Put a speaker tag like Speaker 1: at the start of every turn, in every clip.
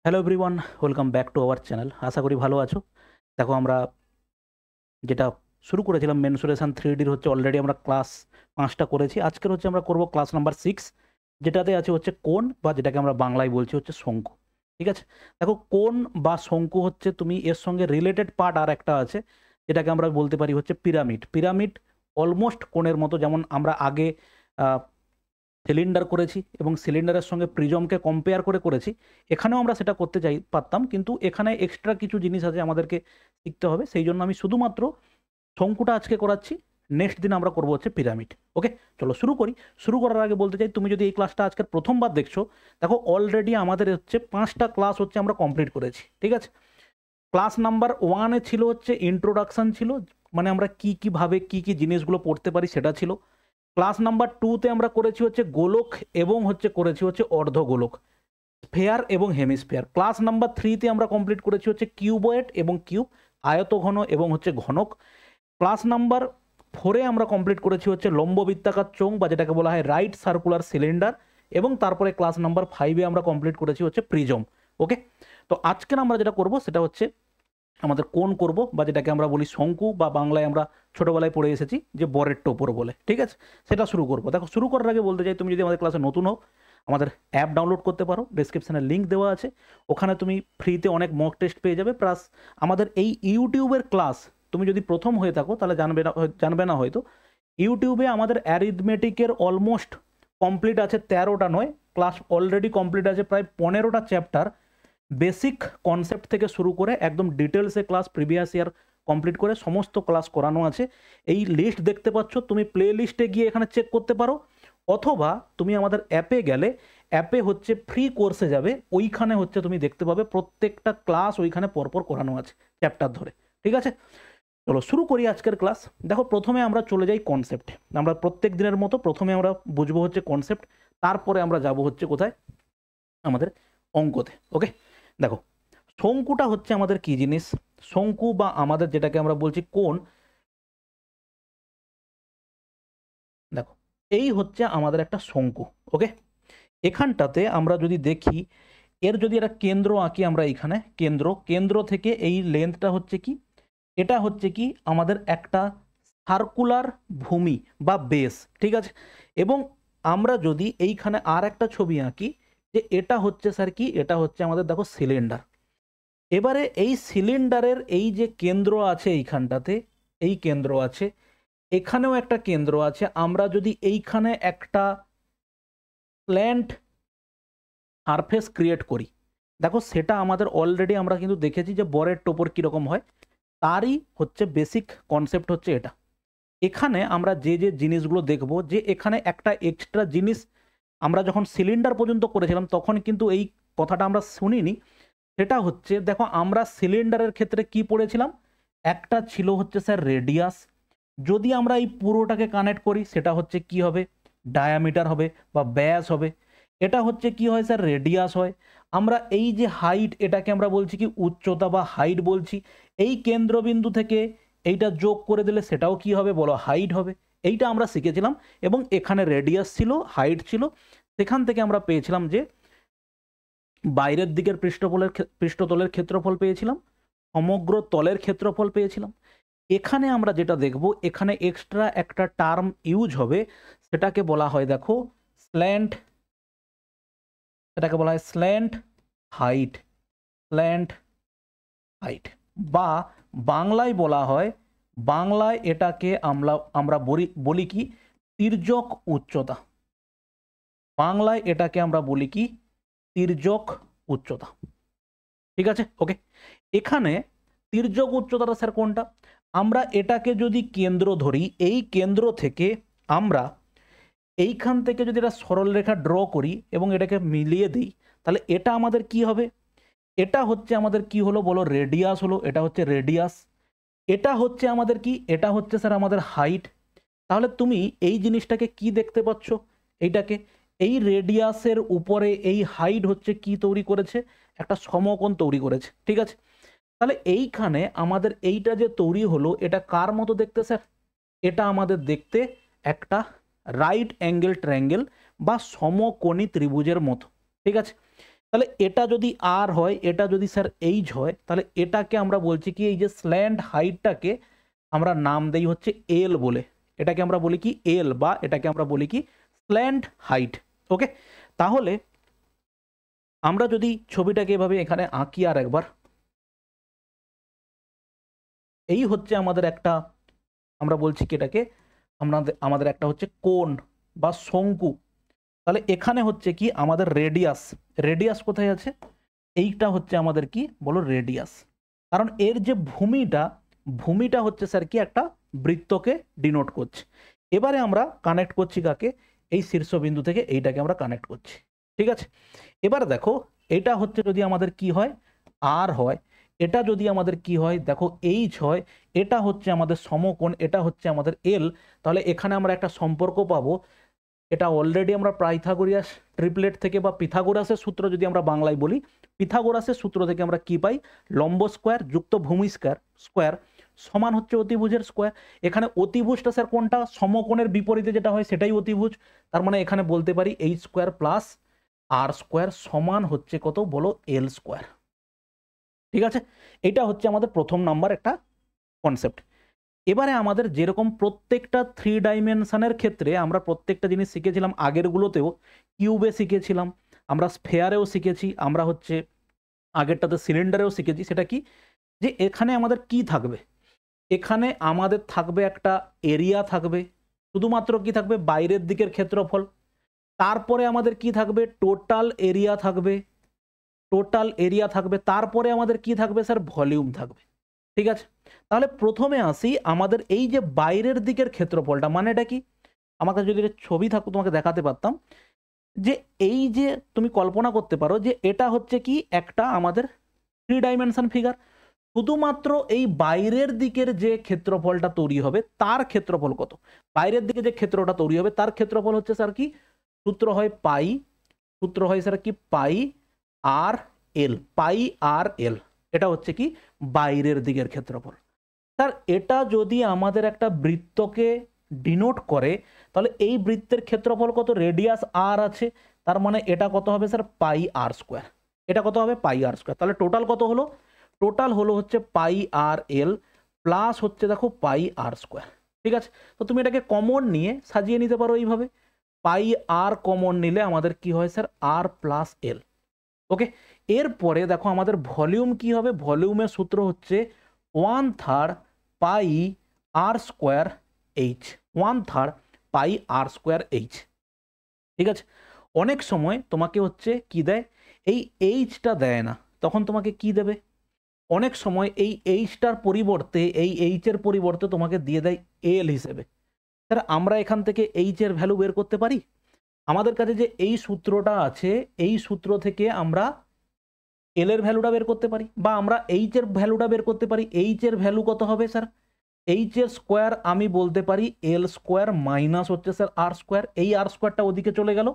Speaker 1: Hello everyone, welcome back to our channel. আশা করি ভালো আছো। দেখো আমরা যেটা শুরু করেছিলাম মেনসুরেশন 3Dর হচ্ছে অলরেডি আমরা ক্লাস 5টা করেছি। আজকের হচ্ছে আমরা করব ক্লাস নাম্বার 6, যেটাতে আছে হচ্ছে কোণ বা যেটাকে আমরা বাংলায় বলছি হচ্ছে শঙ্কু। ঠিক আছে? দেখো কোণ বা শঙ্কু হচ্ছে তুমি এর সঙ্গে রিলেটেড পার্ট আর একটা আছে, যেটাকে আমরা বলতে পারি হচ্ছে পিরামিড। পিরামিড অলমোস্ট কোণের মতো, যেমন আমরা আগে আ সিলিন্ডার করেছি এবং সিলিন্ডারের সঙ্গে প্রিজমকে কম্পেয়ার করে করেছি। এখানেও আমরা সেটা করতে পারতাম, কিন্তু এখানে এক্সট্রা কিছু জিনিস আছে আমাদেরকে শিখতে হবে। সেই জন্য আমি শুধুমাত্র শঙ্কুটা আজকে করাচ্ছি। নেক্সট দিন আমরা করবো হচ্ছে পিরামিড। ওকে, চলো শুরু করি। শুরু করার আগে বলতে চাই, তুমি যদি এই ক্লাসটা আজকের প্রথমবার দেখছো, দেখো অলরেডি আমাদের হচ্ছে 5টা ক্লাস হচ্ছে আমরা কমপ্লিট করেছি। ঠিক আছে? ক্লাস নাম্বার 1-এ ছিল হচ্ছে ইন্ট্রোডাকশন ছিল, মানে আমরা কীভাবে কী জিনিসগুলো পড়তে পারি সেটা ছিল। ক্লাস নাম্বার 2-তে আমরা করেছি হচ্ছে গোলক এবং হচ্ছে করেছি হচ্ছে অর্ধগোলক, স্ফেয়ার এবং হেমিস্ফেয়ার। ক্লাস নাম্বার 3-তে আমরা কমপ্লিট করেছি হচ্ছে কিউবয়েড এবং কিউব, আয়তঘন এবং হচ্ছে ঘনক। ক্লাস নাম্বার 4-এ আমরা কমপ্লিট করেছি হচ্ছে লম্ববৃত্তাকার চোঙ বা যেটাকে বলা হয় রাইট সার্কুলার সিলিন্ডার, এবং তারপরে ক্লাস নাম্বার 5-এ আমরা কমপ্লিট করেছি হচ্ছে প্রিজম। ওকে, তো আজকে আমরা যেটা করব সেটা হচ্ছে আমাদের কোণ করব, বা যেটাকে আমরা বলি শঙ্কু, বা বাংলায় আমরা ছোটবেলায় পড়ে এসেছি যে বরের টোপর বলে। ঠিক আছে? সেটা শুরু করব। দেখো শুরু করার আগে বলতে চাই, তুমি যদি আমাদের ক্লাসে নতুন হও, আমাদের অ্যাপ ডাউনলোড করতে পারো, ডেসক্রিপশনে লিঙ্ক দেওয়া আছে। ওখানে তুমি ফ্রিতে অনেক মক টেস্ট পেয়ে যাবে, প্লাস আমাদের এই ইউটিউবের ক্লাস তুমি যদি প্রথম হয়ে থাকো তাহলে জানবে না হয়তো, ইউটিউবে আমাদের অ্যারিথমেটিকের অলমোস্ট কমপ্লিট আছে 13টা নয়, ক্লাস অলরেডি কমপ্লিট আছে প্রায় 15টা চ্যাপ্টার। বেসিক কনসেপ্ট থেকে শুরু করে একদম ডিটেলসে ক্লাস প্রিভিয়াস ইয়ার কমপ্লিট করে সমস্ত ক্লাস করানো আছে। এই লিস্ট দেখতে পাচ্ছ, তুমি প্লে লিস্টে গিয়ে এখানে চেক করতে পারো, অথবা তুমি আমাদের অ্যাপে গেলে, অ্যাপে হচ্ছে ফ্রি কোর্সে যাবে, ওইখানে হচ্ছে তুমি দেখতে পাবে প্রত্যেকটা ক্লাস ওইখানে পরপর করানো আছে চ্যাপ্টার ধরে। ঠিক আছে, চলো শুরু করি আজকের ক্লাস। দেখো প্রথমে আমরা চলে যাই কনসেপ্টে। আমরা প্রত্যেক দিনের মতো প্রথমে আমরা বুঝবো হচ্ছে কনসেপ্ট, তারপরে আমরা যাব হচ্ছে কোথায়, আমাদের অঙ্কতে। ওকে, দেখো শঙ্কুটা হচ্ছে আমাদের কি জিনিস। শঙ্কু বা আমাদের যেটাকে আমরা বলছি কোণ, দেখো এই হচ্ছে আমাদের একটা শঙ্কু। ওকে, এখানটাতে আমরা যদি দেখি, এর যদি একটা কেন্দ্র আঁকি আমরা, এইখানে কেন্দ্র থেকে এই লেন্থটা হচ্ছে কি, এটা হচ্ছে কি আমাদের একটা সার্কুলার ভূমি বা বেস। ঠিক আছে, এবং আমরা যদি এইখানে আর একটা ছবি আঁকি, যে এটা হচ্ছে স্যার কি, এটা হচ্ছে আমাদের দেখো সিলিন্ডার। এবারে এই সিলিন্ডারের এই যে কেন্দ্র আছে এইখানটাতে, এই কেন্দ্র আছে, এখানেও একটা কেন্দ্র আছে। আমরা যদি এইখানে একটা স্ল্যান্ট সারফেস ক্রিয়েট করি, দেখো সেটা আমাদের অলরেডি আমরা কিন্তু দেখেছি যে বরের টোপর কীরকম হয়, তারই হচ্ছে বেসিক কনসেপ্ট হচ্ছে এটা। এখানে আমরা যে জিনিসগুলো দেখব, যে এখানে একটা এক্সট্রা জিনিস আমরা যখন সিলিন্ডার পর্যন্ত করেছিলাম তখন কিন্তু এই কথাটা আমরা শুনিনি। সেটা হচ্ছে, দেখো আমরা সিলিন্ডারের ক্ষেত্রে কি পড়েছিলাম, একটা ছিল হচ্ছে স্যার রেডিয়াস। যদি আমরা এই পুরোটাকে কানেক্ট করি সেটা হচ্ছে কি হবে, ডায়ামিটার হবে বা ব্যাস হবে। এটা হচ্ছে কি হয় স্যার, রেডিয়াস হয়। আমরা এই যে হাইট, এটাকে আমরা বলছি কি উচ্চতা বা হাইট বলছি। এই কেন্দ্রবিন্দু থেকে এইটা যোগ করে দিলে সেটাও কি হবে বলো, হাইট হবে। এইটা আমরা শিখেছিলাম, এবং এখানে রেডিয়াস ছিল, হাইট ছিল। সেখান থেকে আমরা পেয়েছিলাম যে বাইরের দিকের পৃষ্ঠতলের ক্ষেত্রফল পেয়েছিলাম, সমগ্র তলের ক্ষেত্রফল পেয়েছিলাম। এখানে আমরা যেটা দেখব, এখানে এক্সট্রা একটা টার্ম ইউজ হবে, সেটাকে বলা হয় দেখো স্ল্যান্ট, সেটাকে বলা হয় স্ল্যান্ট হাইট। স্ল্যান্ট হাইট, বা বাংলায় বলা হয়, বাংলায় এটাকে আমরা বলি কি তির্যক উচ্চতা। বাংলায় এটাকে আমরা বলি কি তির্যক উচ্চতা। ঠিক আছে, ওকে। এখানে তির্যক উচ্চতাটা স্যার কোনটা, আমরা এটাকে যদি কেন্দ্র ধরি, এই কেন্দ্র থেকে আমরা এইখান থেকে যদি একটা সরলরেখা ড্র করি এবং এটাকে মিলিয়ে দিই, তাহলে এটা আমাদের কি হবে, এটা হচ্ছে আমাদের কি হলো বলো, রেডিয়াস হলো। এটা হচ্ছে রেডিয়াস। এটা হচ্ছে আমাদের কি, এটা হচ্ছে স্যার আমাদের হাইট। তাহলে তুমি এই জিনিসটাকে কি দেখতে পাচ্ছ, এইটাকে, এই রেডিয়াসের উপরে এই হাইট হচ্ছে কি তৈরি করেছে, একটা সমকোণ তৈরি করেছে। ঠিক আছে, তাহলে এইখানে আমাদের এইটা যে তৈরি হলো, এটা কার মতো দেখতে স্যার, এটা আমাদের দেখতে একটা রাইট অ্যাঙ্গেল ট্রায়াঙ্গেল বা সমকোণী ত্রিভুজের মতো। ঠিক আছে, তাহলে এটা যদি আর হয়, এটা যদি স্যার এইচ হয়, তাহলে এটাকে আমরা বলছি কি এই যে স্ল্যান্ট হাইটটাকে আমরা নাম দেই হচ্ছে এল বলে। এটাকে আমরা বলি কি এল, বা এটাকে আমরা বলি কি স্ল্যান্ট হাইট। ওকে, তাহলে আমরা যদি ছবিটাকে এভাবে এখানে আঁকি আর একবার, এই হচ্ছে আমাদের একটা, আমরা বলছি কি এটাকে আমাদের একটা হচ্ছে কোণ বা শঙ্কু। তাহলে এখানে হচ্ছে কি আমাদের রেডিয়াস, রেডিয়াস কোথায় আছে, এইটা হচ্ছে আমাদের কি বলো রেডিয়াস। কারণ এর যে ভূমিটা হচ্ছে স্যার কি একটা বৃত্তকে ডিনোট করছে। এবারে আমরা কানেক্ট করছি কাকে, এই শীর্ষবিন্দু থেকে এইটাকে আমরা কানেক্ট করছি। ঠিক আছে, এবার দেখো এটা হচ্ছে যদি আমাদের কি হয় আর হয়, এটা যদি আমাদের কি হয় দেখো এইচ হয়, এটা হচ্ছে আমাদের সমকোণ, এটা হচ্ছে আমাদের এল। তাহলে এখানে আমরা একটা সম্পর্ক পাবো, এটা অলরেডি আমরা পাইথাগোরাস ট্রিপলেট থেকে বা পিথাগোরাসের সূত্র যদি আমরা বাংলায় বলি, পিথাগোরাসের সূত্র থেকে আমরা কি পাই, লম্ব স্কোয়ার যুক্ত ভূমি স্কোয়ার সমান হচ্ছে অতিভুজের স্কোয়ার। এখানে অতিভুজটা স্যার কোনটা, সমকোণের বিপরীতে যেটা হয় সেটাই অতিভুজ। তার মানে এখানে বলতে পারি এইচ স্কোয়ার প্লাস আর স্কোয়ার সমান হচ্ছে কত বলো এল স্কোয়ার। ঠিক আছে, এটা হচ্ছে আমাদের প্রথম নাম্বার একটা কনসেপ্ট। এবারে আমাদের যেরকম প্রত্যেকটা 3 ডাইমেনশনের ক্ষেত্রে আমরা প্রত্যেকটা জিনিস শিখেছিলাম, আগেরগুলোতেও কিউবে শিখেছিলাম, আমরা স্ফেয়ারেও শিখেছি, আমরা হচ্ছে আগেরটাতে সিলিন্ডারেও শিখেছি। সেটা কি, যে এখানে আমাদের কি থাকবে, এখানে আমাদের থাকবে একটা এরিয়া থাকবে, শুধুমাত্র কি থাকবে বাইরের দিকের ক্ষেত্রফল। তারপরে আমাদের কি থাকবে, টোটাল এরিয়া থাকবে, তারপরে আমাদের কি থাকবে স্যার, ভলিউম থাকবে। ঠিক আছে, তাহলে প্রথমে আসি আমাদের এই যে বাইরের দিকের ক্ষেত্রফলটা, মানে এটা কি, আমাকে যদি ছবি থাকতো তোমাকে দেখাতে পারতাম, যে এই যে তুমি কল্পনা করতে পারো যে এটা হচ্ছে কি একটা আমাদের 3 ডাইমেনশন ফিগার, শুধুমাত্র এই বাইরের দিকের যে ক্ষেত্রফলটা তৈরি হবে তার ক্ষেত্রফল কত, বাইরের দিকে যে ক্ষেত্রটা তৈরি হবে তার ক্ষেত্রফল হচ্ছে স্যার কি, সূত্র হয় স্যার কি পাই আর এল, এটা হচ্ছে কি বাইরের দিকের ক্ষেত্রফল। স্যার এটা যদি আমাদের একটা বৃত্তকে ডিনোট করে, তাহলে এই বৃত্তের ক্ষেত্রফল কত, রেডিয়াস আর আছে, তার মানে এটা কত হবে স্যার পাই আর স্কোয়ার, এটা কত হবে পাই আর স্কোয়ার। তাহলে টোটাল কত হলো, টোটাল হলো হচ্ছে পাই আর এল প্লাস হচ্ছে দেখো পাই আর স্কোয়ার। ঠিক আছে, তো তুমি এটাকে কমন নিয়ে সাজিয়ে নিতে পারো এইভাবে, পাই আর কমন নিলে আমাদের কি হয় স্যার আর প্লাস এল। ওকে, এরপরে দেখো আমাদের ভলিউম কি হবে, ভলিউমের সূত্র হচ্ছে 1/3 পাই আর স্কোয়ার এইচ, 1/3 পাই আর স্কোয়ার এইচ। ঠিক আছে, অনেক সময় তোমাকে হচ্ছে কি দেয়, এই এইচটা দেয় না, তখন তোমাকে কি দেবে, অনেক সময় এই এইচটার পরিবর্তে, এই এইচের পরিবর্তে তোমাকে দিয়ে দেয় এল হিসেবে। স্যার আমরা এখান থেকে এইচের ভ্যালু বের করতে পারি, আমাদের কাছে যে এই সূত্রটা আছে এই সূত্র থেকে আমরা এল এর ভ্যালুটা বের করতে পারি, বা আমরা এইচ এর ভ্যালুটা বের করতে পারি। এইচ এর ভ্যালু কত হবে স্যার, এইচ এর স্কোয়ার আমি বলতে পারি এল স্কোয়ার মাইনাস হচ্ছে স্যার আর স্কোয়ার, এই আর স্কোয়ারটা ওদিকে চলে গেল,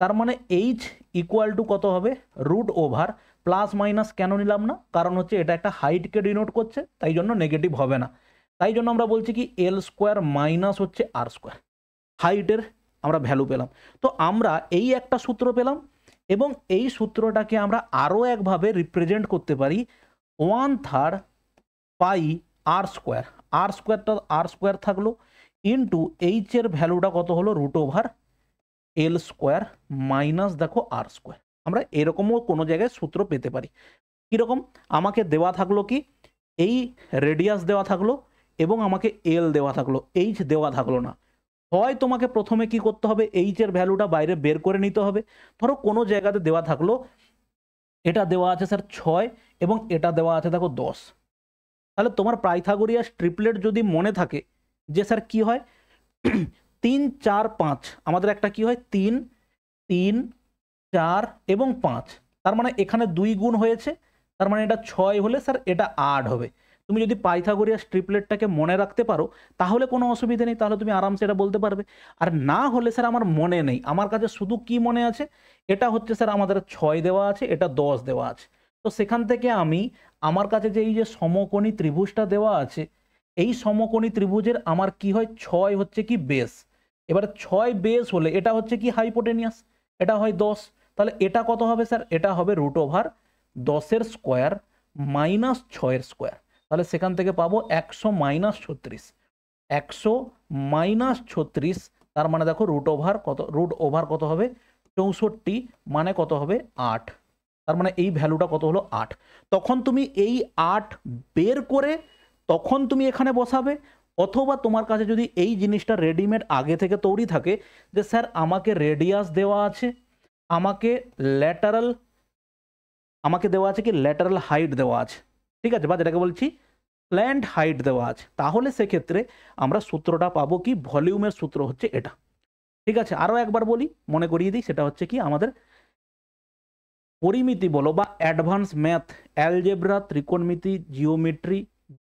Speaker 1: তার মানে এইচ ইকুয়াল টু কত হবে রুট ওভার, প্লাস মাইনাস কেন নিলাম না, কারণ হচ্ছে এটা একটা হাইটকে ডিনোট করছে তাই জন্য নেগেটিভ হবে না, তাই জন্য আমরা বলছি কি এল স্কোয়ার মাইনাস হচ্ছে আর স্কোয়ার, হাইটের আমরা ভ্যালু পেলাম। তো আমরা এই একটা সূত্র পেলাম, এবং এই সূত্রটাকে আমরা আরও একভাবে রিপ্রেজেন্ট করতে পারি 1/3 পাই আর স্কোয়ার থাকলো ইন্টু এইচ এর ভ্যালুটা কত হলো রুট ওভার এল স্কোয়ার মাইনাস দেখো আর স্কোয়ার। আমরা এরকমও কোনো জায়গায় সূত্র পেতে পারি। কীরকম, আমাকে দেওয়া থাকলো কি এই রেডিয়াস দেওয়া থাকলো এবং আমাকে এল দেওয়া থাকলো, এইচ দেওয়া থাকলো না, হয় তোমাকে প্রথমে কি করতে হবে এইচ এর ভ্যালুটা বাইরে বের করে নিতে হবে। ধরো কোনো জায়গাতে দেওয়া থাকলো এটা দেওয়া আছে স্যার 6 এবং এটা দেওয়া আছে দেখো 10, তাহলে তোমার পাইথাগোরিয়াস ট্রিপলেট যদি মনে থাকে যে স্যার কি হয় 3 4 5, আমাদের একটা কি হয় 3 3 4 এবং 5, তার মানে এখানে 2 গুণ হয়েছে, তার মানে এটা 6 হলে স্যার এটা 8 হবে। তুমি যদি পাইথাগোরিয়াস ট্রিপলেটটাকে মনে রাখতে পারো তাহলে কোনো অসুবিধা নেই, তাহলে তুমি আরামসে এটা বলতে পারবে। আর না হলে স্যার আমার মনে নেই, আমার কাছে শুধু কি মনে আছে, এটা হচ্ছে স্যার আমাদের 6 দেওয়া আছে, এটা 10 দেওয়া আছে, তো সেখান থেকে আমি আমার কাছে যে এই যে সমকোণী ত্রিভুজটা দেওয়া আছে এই সমকোণী ত্রিভুজের আমার কি হয় 6 হচ্ছে কি বেস, এবারে 6 বেস হলে এটা হচ্ছে কি হাইপোটেনিয়াস, এটা হয় 10, তাহলে এটা কত হবে স্যার? এটা হবে √10 স্কোয়ার মাইনাস 6 স্কোয়ার। তাহলে সেখান থেকে পাবো 100 মাইনাস 36, 100 মাইনাস 36, তার মানে দেখো √ওভার কত হবে 64, মানে কত হবে 8। তার মানে এই ভ্যালুটা কত হলো 8। তখন তুমি এই 8 বের করে তখন তুমি এখানে বসাবে, অথবা তোমার কাছে যদি এই জিনিসটা রেডিমেড আগে থেকে তৈরি থাকে যে স্যার আমাকে রেডিয়াস দেওয়া আছে, আমাকে দেওয়া আছে কি ল্যাটারাল হাইট দেওয়া আছে, ঠিক আছে, বা যেটাকে বলছি স্ল্যান্ট হাইট দেওয়া আছে, তাহলে সেক্ষেত্রে আমরা সূত্রটা পাবো কি, ভলিউমের সূত্র হচ্ছে এটা। ঠিক আছে, আরও একবার বলি, মনে করিয়ে দিই, সেটা হচ্ছে কি আমাদের পরিমিতি বলো বা অ্যাডভান্স ম্যাথ, অ্যালজেব্রা, ত্রিকোণমিতি, জিওমেট্রি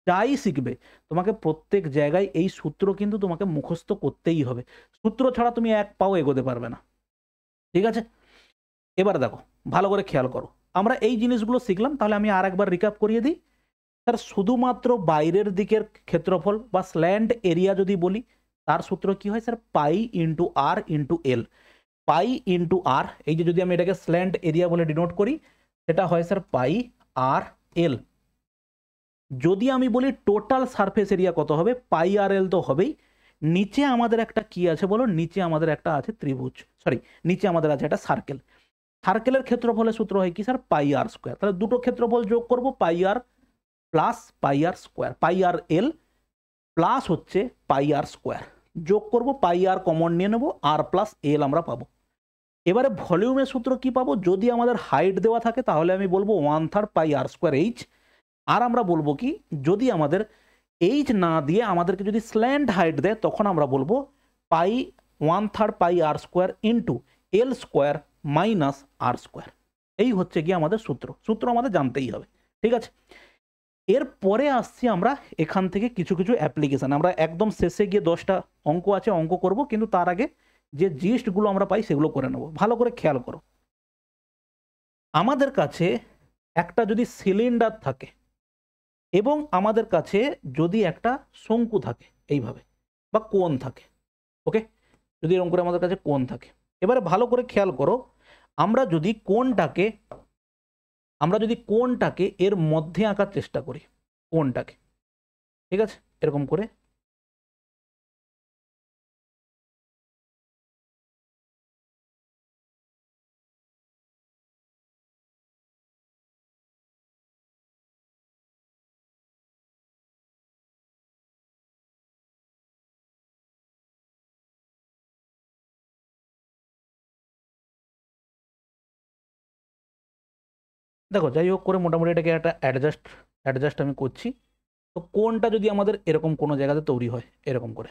Speaker 1: যাই শিখবে, তোমাকে প্রত্যেক জায়গায় এই সূত্র কিন্তু তোমাকে মুখস্থ করতেই হবে। সূত্র ছাড়া তুমি এক পাও এগোতে পারবে না। ঠিক আছে, এবার দেখো ভালো করে খেয়াল করো, আমরা এই জিনিসগুলো শিখলাম, তাহলে আমি আর একবার রিক্যাপ করিয়ে দিই। স্যার শুধুমাত্র বাইরের দিকের ক্ষেত্রফল বা স্ল্যান্ট এরিয়া যদি বলি, তার সূত্র কি হয় স্যার? পাই ইন্টু আর ইন্টু এল। পাই ইন্টু আর, এই যে যদি আমি এটাকে স্ল্যান্ট এরিয়া বলে ডিনোট করি, সেটা হয় স্যার পাই আর এল। যদি আমি বলি টোটাল সারফেস এরিয়া কত হবে, পাই আর এল তো হবেই। নিচে আমাদের একটা কি আছে বলো? নিচে আমাদের একটা আছে ত্রিভুজ, নিচে আমাদের আছে একটা সার্কেল। সার্কেলের ক্ষেত্রফলের সূত্র হয় কি স্যার? পাই আর স্কোয়ার। তাহলে দুটো ক্ষেত্রফল যোগ করব, পাই আর প্লাস পাই আর স্কোয়ার, পাই আর এল প্লাস হচ্ছে পাই আর স্কোয়ার, যোগ করব, পাই আর কমন নিয়ে নেবো, আর প্লাস এল আমরা পাবো। এবারে ভলিউমের সূত্র কি পাবো? যদি আমাদের হাইট দেওয়া থাকে তাহলে আমি বলবো 1/3 পাই আর স্কোয়ার এইচ। আর আমরা বলবো কি, যদি আমাদের এইচ না দিয়ে আমাদেরকে যদি স্ল্যান্ট হাইট দেয়, তখন আমরা বলবো পাই 1/3 পাই আর square into L square minus আর স্কোয়ার। এই হচ্ছে কি আমাদের সূত্র আমাদের জানতেই হবে। ঠিক আছে, এরপরে আসছি আমরা এখান থেকে কিছু কিছু অ্যাপ্লিকেশান। আমরা একদম শেষে গিয়ে 10টা অঙ্ক আছে, অঙ্ক করব, কিন্তু তার আগে যে জিস্টগুলো আমরা পাই সেগুলো করে নেব। ভালো করে খেয়াল করো, আমাদের কাছে একটা যদি সিলিন্ডার থাকে এবং আমাদের কাছে যদি একটা শঙ্কু থাকে এইভাবে, বা কোণ থাকে, ওকে, যদি এরকম করে আমাদের কাছে কোণ থাকে, এবারে ভালো করে খেয়াল করো, আমরা যদি কোণটাকে এর মধ্যে আঁকার চেষ্টা করি, কোণটাকে, ঠিক আছে, এরকম করে, দেখো যাই হোক করে মোটামুটি এটাকে একটা অ্যাডজাস্ট আমি করছি। তো কোণটা যদি আমাদের এরকম কোনো জায়গাতে তৈরি হয় এরকম করে,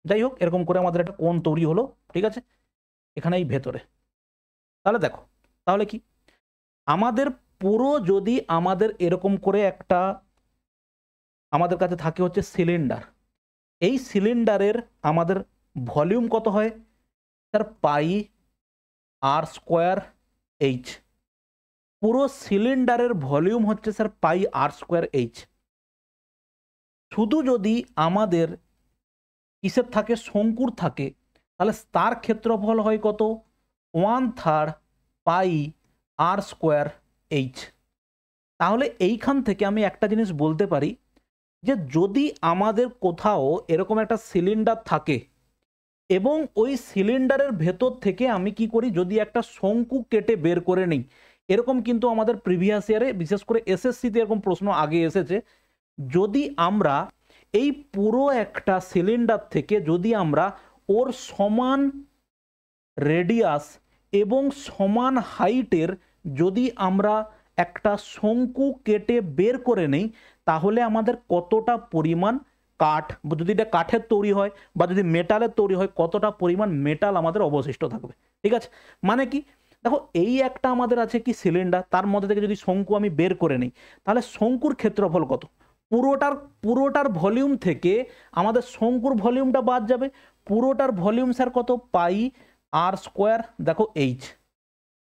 Speaker 1: যাই হোক এরকম করে আমাদের একটা কোণ তৈরি হলো, ঠিক আছে, এখানে এই ভেতরে। তাহলে দেখো, তাহলে কি আমাদের পুরো, যদি আমাদের এরকম করে একটা আমাদের কাছে থাকে হচ্ছে সিলিন্ডার, এই সিলিন্ডারের আমাদের ভলিউম কত হয় স্যার? পাই আর স্কোয়ার এইচ। পুরো সিলিন্ডারের ভলিউম হচ্ছে স্যার পাই আর স্কোয়ার এইচ। শুধু যদি আমাদের কিসের থাকে? শঙ্কুর থাকে, তাহলে তার ক্ষেত্রফল হয় কত? 1/3 পাই আর স্কোয়ার এইচ। তাহলে এইখান থেকে আমি একটা জিনিস বলতে পারি, যে যদি আমাদের কোথাও এরকম একটা সিলিন্ডার থাকে এবং ওই সিলিন্ডারের ভেতর থেকে আমি কি করি, যদি একটা শঙ্কু কেটে বের করে নিই, এরকম কিন্তু আমাদের প্রিভিয়াস ইয়ারে বিশেষ করে এসএসসিতে এরকম প্রশ্ন আগে এসেছে, যদি আমরা এই পুরো একটা সিলিন্ডার থেকে যদি আমরা ওর সমান রেডিয়াস এবং সমান হাইটের যদি আমরা একটা শঙ্কু কেটে বের করে নেই, তাহলে আমাদের কতটা পরিমাণ কাঠ, যদি এটা কাঠের তৈরি হয় বা যদি মেটালের তৈরি হয়, কতটা পরিমাণ মেটাল আমাদের অবশিষ্ট থাকবে। ঠিক আছে, মানে কি, দেখো এই একটা আমাদের আছে কি সিলিন্ডার, তার মধ্যে থেকে যদি শঙ্কু আমি বের করে নিই, তাহলে শঙ্কুর ক্ষেত্রফল কত? পুরোটার ভলিউম থেকে আমাদের শঙ্কুর ভলিউমটা বাদ যাবে। পুরোটার ভলিউম স্যার কত? পাই আর স্কোয়ার, দেখো এইচ।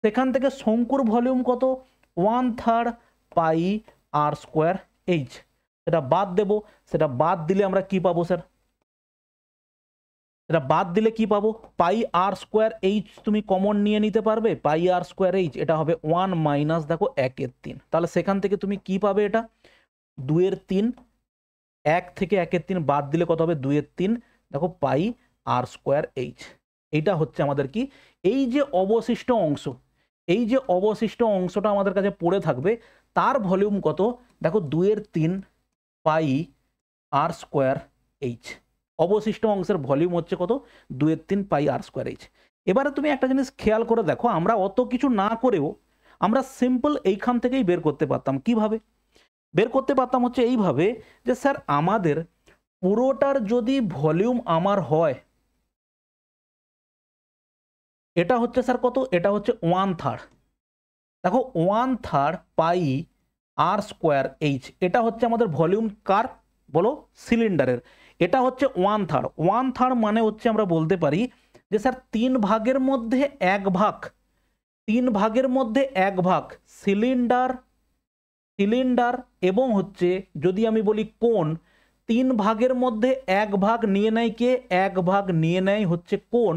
Speaker 1: সেখান থেকে শঙ্কুর ভলিউম কত? 1/3 পাই আর স্কোয়ার এইচ। সেটা বাদ দেব, সেটা বাদ দিলে আমরা কি পাবো স্যার? এটা বাদ দিলে কি পাবো? পাই আর স্কোয়ার এইচ তুমি কমন নিয়ে নিতে পারবে, পাই আর স্কোয়ার এইচ, এটা হবে 1 মাইনাস দেখো 1/3। তাহলে সেখান থেকে তুমি কি পাবে? এটা 2/3, 1 থেকে 1/3 বাদ দিলে কত হবে? 2/3 দেখো পাই আর স্কোয়ার এইচ। এইটা হচ্ছে আমাদের কি, এই যে অবশিষ্ট অংশ, এই যে অবশিষ্ট অংশটা আমাদের কাছে পড়ে থাকবে তার ভলিউম কত? দেখো 2/3 পাই আর স্কোয়ার এইচ। অবশিষ্ট অংশের ভলিউম হচ্ছে কত? 2/3 পাই আর স্কোয়ার এইচ। এবারে তুমি একটা জিনিস খেয়াল করে দেখো, আমরা অত কিছু না করেও আমরা সিম্পল এইখান থেকেই বের করতে পারতাম। কিভাবে বের করতে পারতাম? হচ্ছে এইভাবে যে স্যার আমাদের পুরোটার যদি ভলিউম আমার হয়, এটা হচ্ছে স্যার কত? এটা হচ্ছে 1/3। দেখো 1/3 পাই আর স্কোয়ার এইচ, এটা হচ্ছে আমাদের ভলিউম কার বলো? সিলিন্ডারের। এটা হচ্ছে 1/3। 1/3 মানে হচ্ছে আমরা বলতে পারি যে স্যার 3 ভাগের মধ্যে 1 ভাগ, 3 ভাগের মধ্যে 1 ভাগ সিলিন্ডার, সিলিন্ডার এবং হচ্ছে যদি আমি বলি কোণ, 3 ভাগের মধ্যে 1 ভাগ নিয়ে নেয় কে? 1 ভাগ নিয়ে নেয় হচ্ছে কোণ।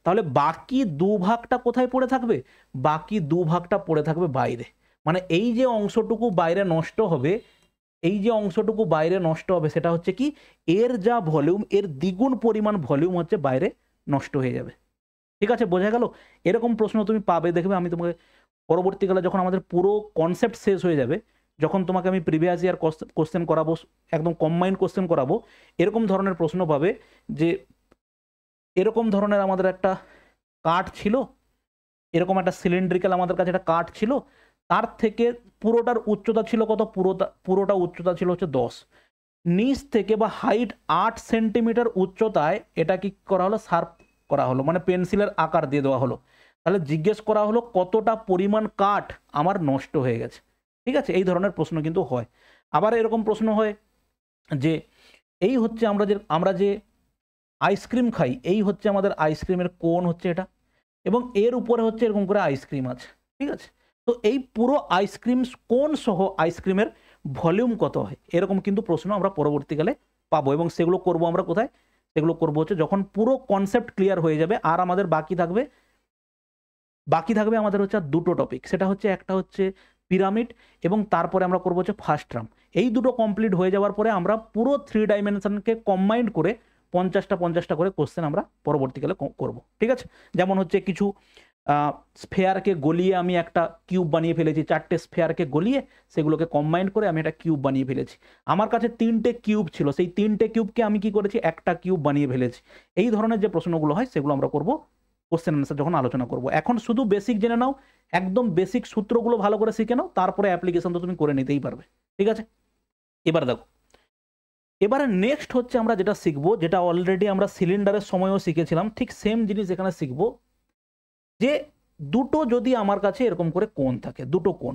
Speaker 1: তাহলে বাকি 2 ভাগটা কোথায় পড়ে থাকবে? বাকি 2 ভাগটা পড়ে থাকবে বাইরে। মানে এই যে অংশটুকু বাইরে নষ্ট হবে, এই যে অংশটুকু বাইরে নষ্ট হবে সেটা হচ্ছে কি, এর যা ভলিউম এর দ্বিগুণ পরিমাণ ভলিউম হচ্ছে বাইরে নষ্ট হয়ে যাবে। ঠিক আছে, বোঝা গেল? এরকম প্রশ্ন তুমি পাবে, দেখবে আমি তোমাকে পরবর্তীকালে যখন আমাদের পুরো কনসেপ্ট শেষ হয়ে যাবে, যখন তোমাকে আমি প্রিভিয়াস ইয়ার কোশ্চেন করাবো, একদম কম্বাইন্ড কোশ্চেন করাবো, এরকম ধরনের প্রশ্ন পাবে যে এরকম ধরনের আমাদের একটা কাঠ ছিল, এরকম একটা সিলিন্ড্রিক্যাল আমাদের কাছে একটা কাঠ ছিল, তার থেকে পুরোটার উচ্চতা ছিল কত? পুরোটা উচ্চতা ছিল হচ্ছে 10। নিচ থেকে বা হাইট 8 সেন্টিমিটার উচ্চতায় এটা কি করা হলো? শার্প করা হলো, মানে পেন্সিলের আকার দিয়ে দেওয়া হলো। তাহলে জিজ্ঞেস করা হলো কতটা পরিমাণ কাঠ আমার নষ্ট হয়ে গেছে। ঠিক আছে, এই ধরনের প্রশ্ন কিন্তু হয়। আবার এরকম প্রশ্ন হয় যে এই হচ্ছে আমরা যে আইসক্রিম খাই, এই হচ্ছে আমাদের আইসক্রিমের কোণ হচ্ছে এটা, এবং এর উপরে হচ্ছে এরকম করে আইসক্রিম আছে। ঠিক আছে, তো এই পুরো আইসক্রিম কোণ সহ আইসক্রিমের ভলিউম কত হয়? এরকম কিন্তু প্রশ্ন আমরা পরবর্তীকালে পাবো, এবং সেগুলো করব আমরা কোথায়? সেগুলো করব হচ্ছে যখন পুরো কনসেপ্ট ক্লিয়ার হয়ে যাবে, আর আমাদের বাকি থাকবে আমাদের হচ্ছে দুটো টপিক। সেটা হচ্ছে একটা হচ্ছে পিরামিড, এবং তারপরে আমরা করবো হচ্ছে ফার্স্ট টার্ম। এই দুটো কমপ্লিট হয়ে যাওয়ার পরে আমরা পুরো 3 ডাইমেনশনকে কম্বাইন্ড করে 50টা করে কোশ্চেন আমরা পরবর্তীকালে করব। ঠিক আছে, যেমন হচ্ছে কিছু স্ফেয়ারকে গলিয়ে আমি একটা কিউব বানিয়ে ফেলেছি, 4টে স্ফেয়ারকে গলিয়ে সেগুলোকে কম্বাইন্ড করে আমি একটা কিউব বানিয়ে ফেলেছি। আমার কাছে 3টে কিউব ছিল, সেই 3টে কিউবকে আমি কি করেছি? একটা কিউব বানিয়ে ফেলেছি। এই ধরনের যে প্রশ্নগুলো হয় সেগুলো আমরা করব কোশ্চেন আনসার যখন আলোচনা করব। এখন শুধু বেসিক জেনে নাও, একদম বেসিক সূত্রগুলো ভালো করে শিখে নাও, তারপরে অ্যাপ্লিকেশন তো তুমি করে নিতেই পারবে। ঠিক আছে, এবার দেখো, এবারে নেক্সট হচ্ছে আমরা যেটা শিখবো, যেটা অলরেডি আমরা সিলিন্ডারের সময়ও শিখেছিলাম, ঠিক সেম জিনিস এখানে শিখবো, যে দুটো যদি আমার কাছে এরকম করে কোণ থাকে, দুটো কোণ,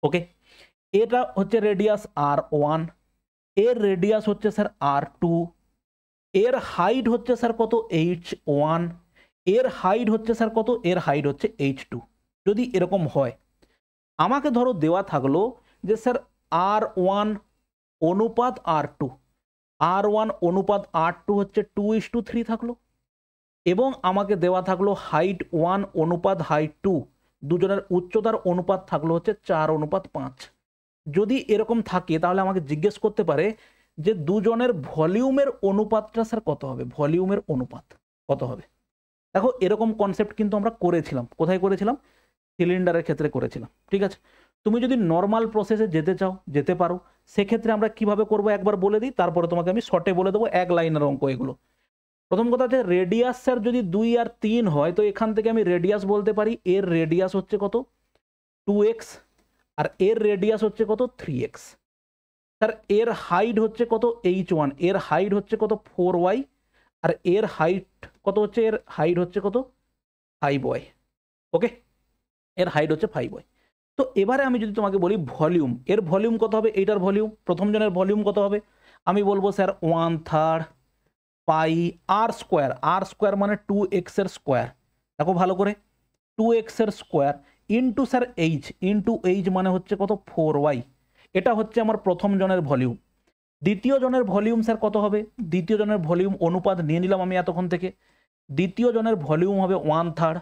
Speaker 1: ওকে, এটা হচ্ছে রেডিয়াস R1, এর রেডিয়াস হচ্ছে স্যার R2, এর হাইট হচ্ছে স্যার কত? H1, এর হাইট হচ্ছে স্যার কত? এর হাইট হচ্ছে H2। যদি এরকম হয়, আমাকে ধরো দেওয়া থাকলো যে স্যার R1 অনুপাত R2, R1 অনুপাত R2 হচ্ছে 2:3 থাকলো, এবং আমাকে দেওয়া থাকলো হাইট 1 অনুপাত হাইট 2, দুজনের উচ্চতার অনুপাত থাকলো হচ্ছে 4:5। যদি এরকম থাকে তাহলে আমাকে জিজ্ঞেস করতে পারে যে দুজনের ভলিউমের অনুপাতটা স্যার কত হবে? ভলিউমের অনুপাত কত হবে? দেখো এরকম কনসেপ্ট কিন্তু আমরা করেছিলাম। কোথায় করেছিলাম? সিলিন্ডারের ক্ষেত্রে করেছিলাম। ঠিক আছে, তুমি যদি নর্মাল প্রসেসে যেতে চাও যেতে পারো। সেক্ষেত্রে আমরা কিভাবে করব একবার বলে দিই, তারপরে তোমাকে আমি শর্টে বলে দেবো, 1 লাইনের অঙ্ক এগুলো। প্রথম কথা হচ্ছে রেডিয়াস স্যার যদি 2 আর 3 হয়, তো এখান থেকে আমি রেডিয়াস বলতে পারি, এর রেডিয়াস হচ্ছে কত? 2x, আর এর রেডিয়াস হচ্ছে কত? 3x। স্যার এর হাইট হচ্ছে কত? H1, এর হাইট হচ্ছে কত? 4y, আর এর হাইট কত হচ্ছে? এর হাইট হচ্ছে কত? 5y। ওকে, এর হাইট হচ্ছে 5y। তো এবারে আমি যদি তোমাকে বলি ভলিউম, এর ভলিউম কত হবে? এইটার ভলিউম, প্রথম জনের ভলিউম কত হবে? আমি বলবো স্যার 1/3 পাই আর স্কোয়ার, আর স্কোয়ার মানে 2x এর স্কোয়ার। দেখো ভালো করে, 2x এর square into sir H, into H মানে হচ্ছে কত? 4y, এটা হচ্ছে আমার প্রথম জনের ভলিউম। দ্বিতীয় জনের ভলিউম স্যার কত হবে? দ্বিতীয় জনের ভলিউম অনুপাত নিয়ে নিলাম আমি এতক্ষণ থেকে। দ্বিতীয় জনের ভলিউম হবে 1/3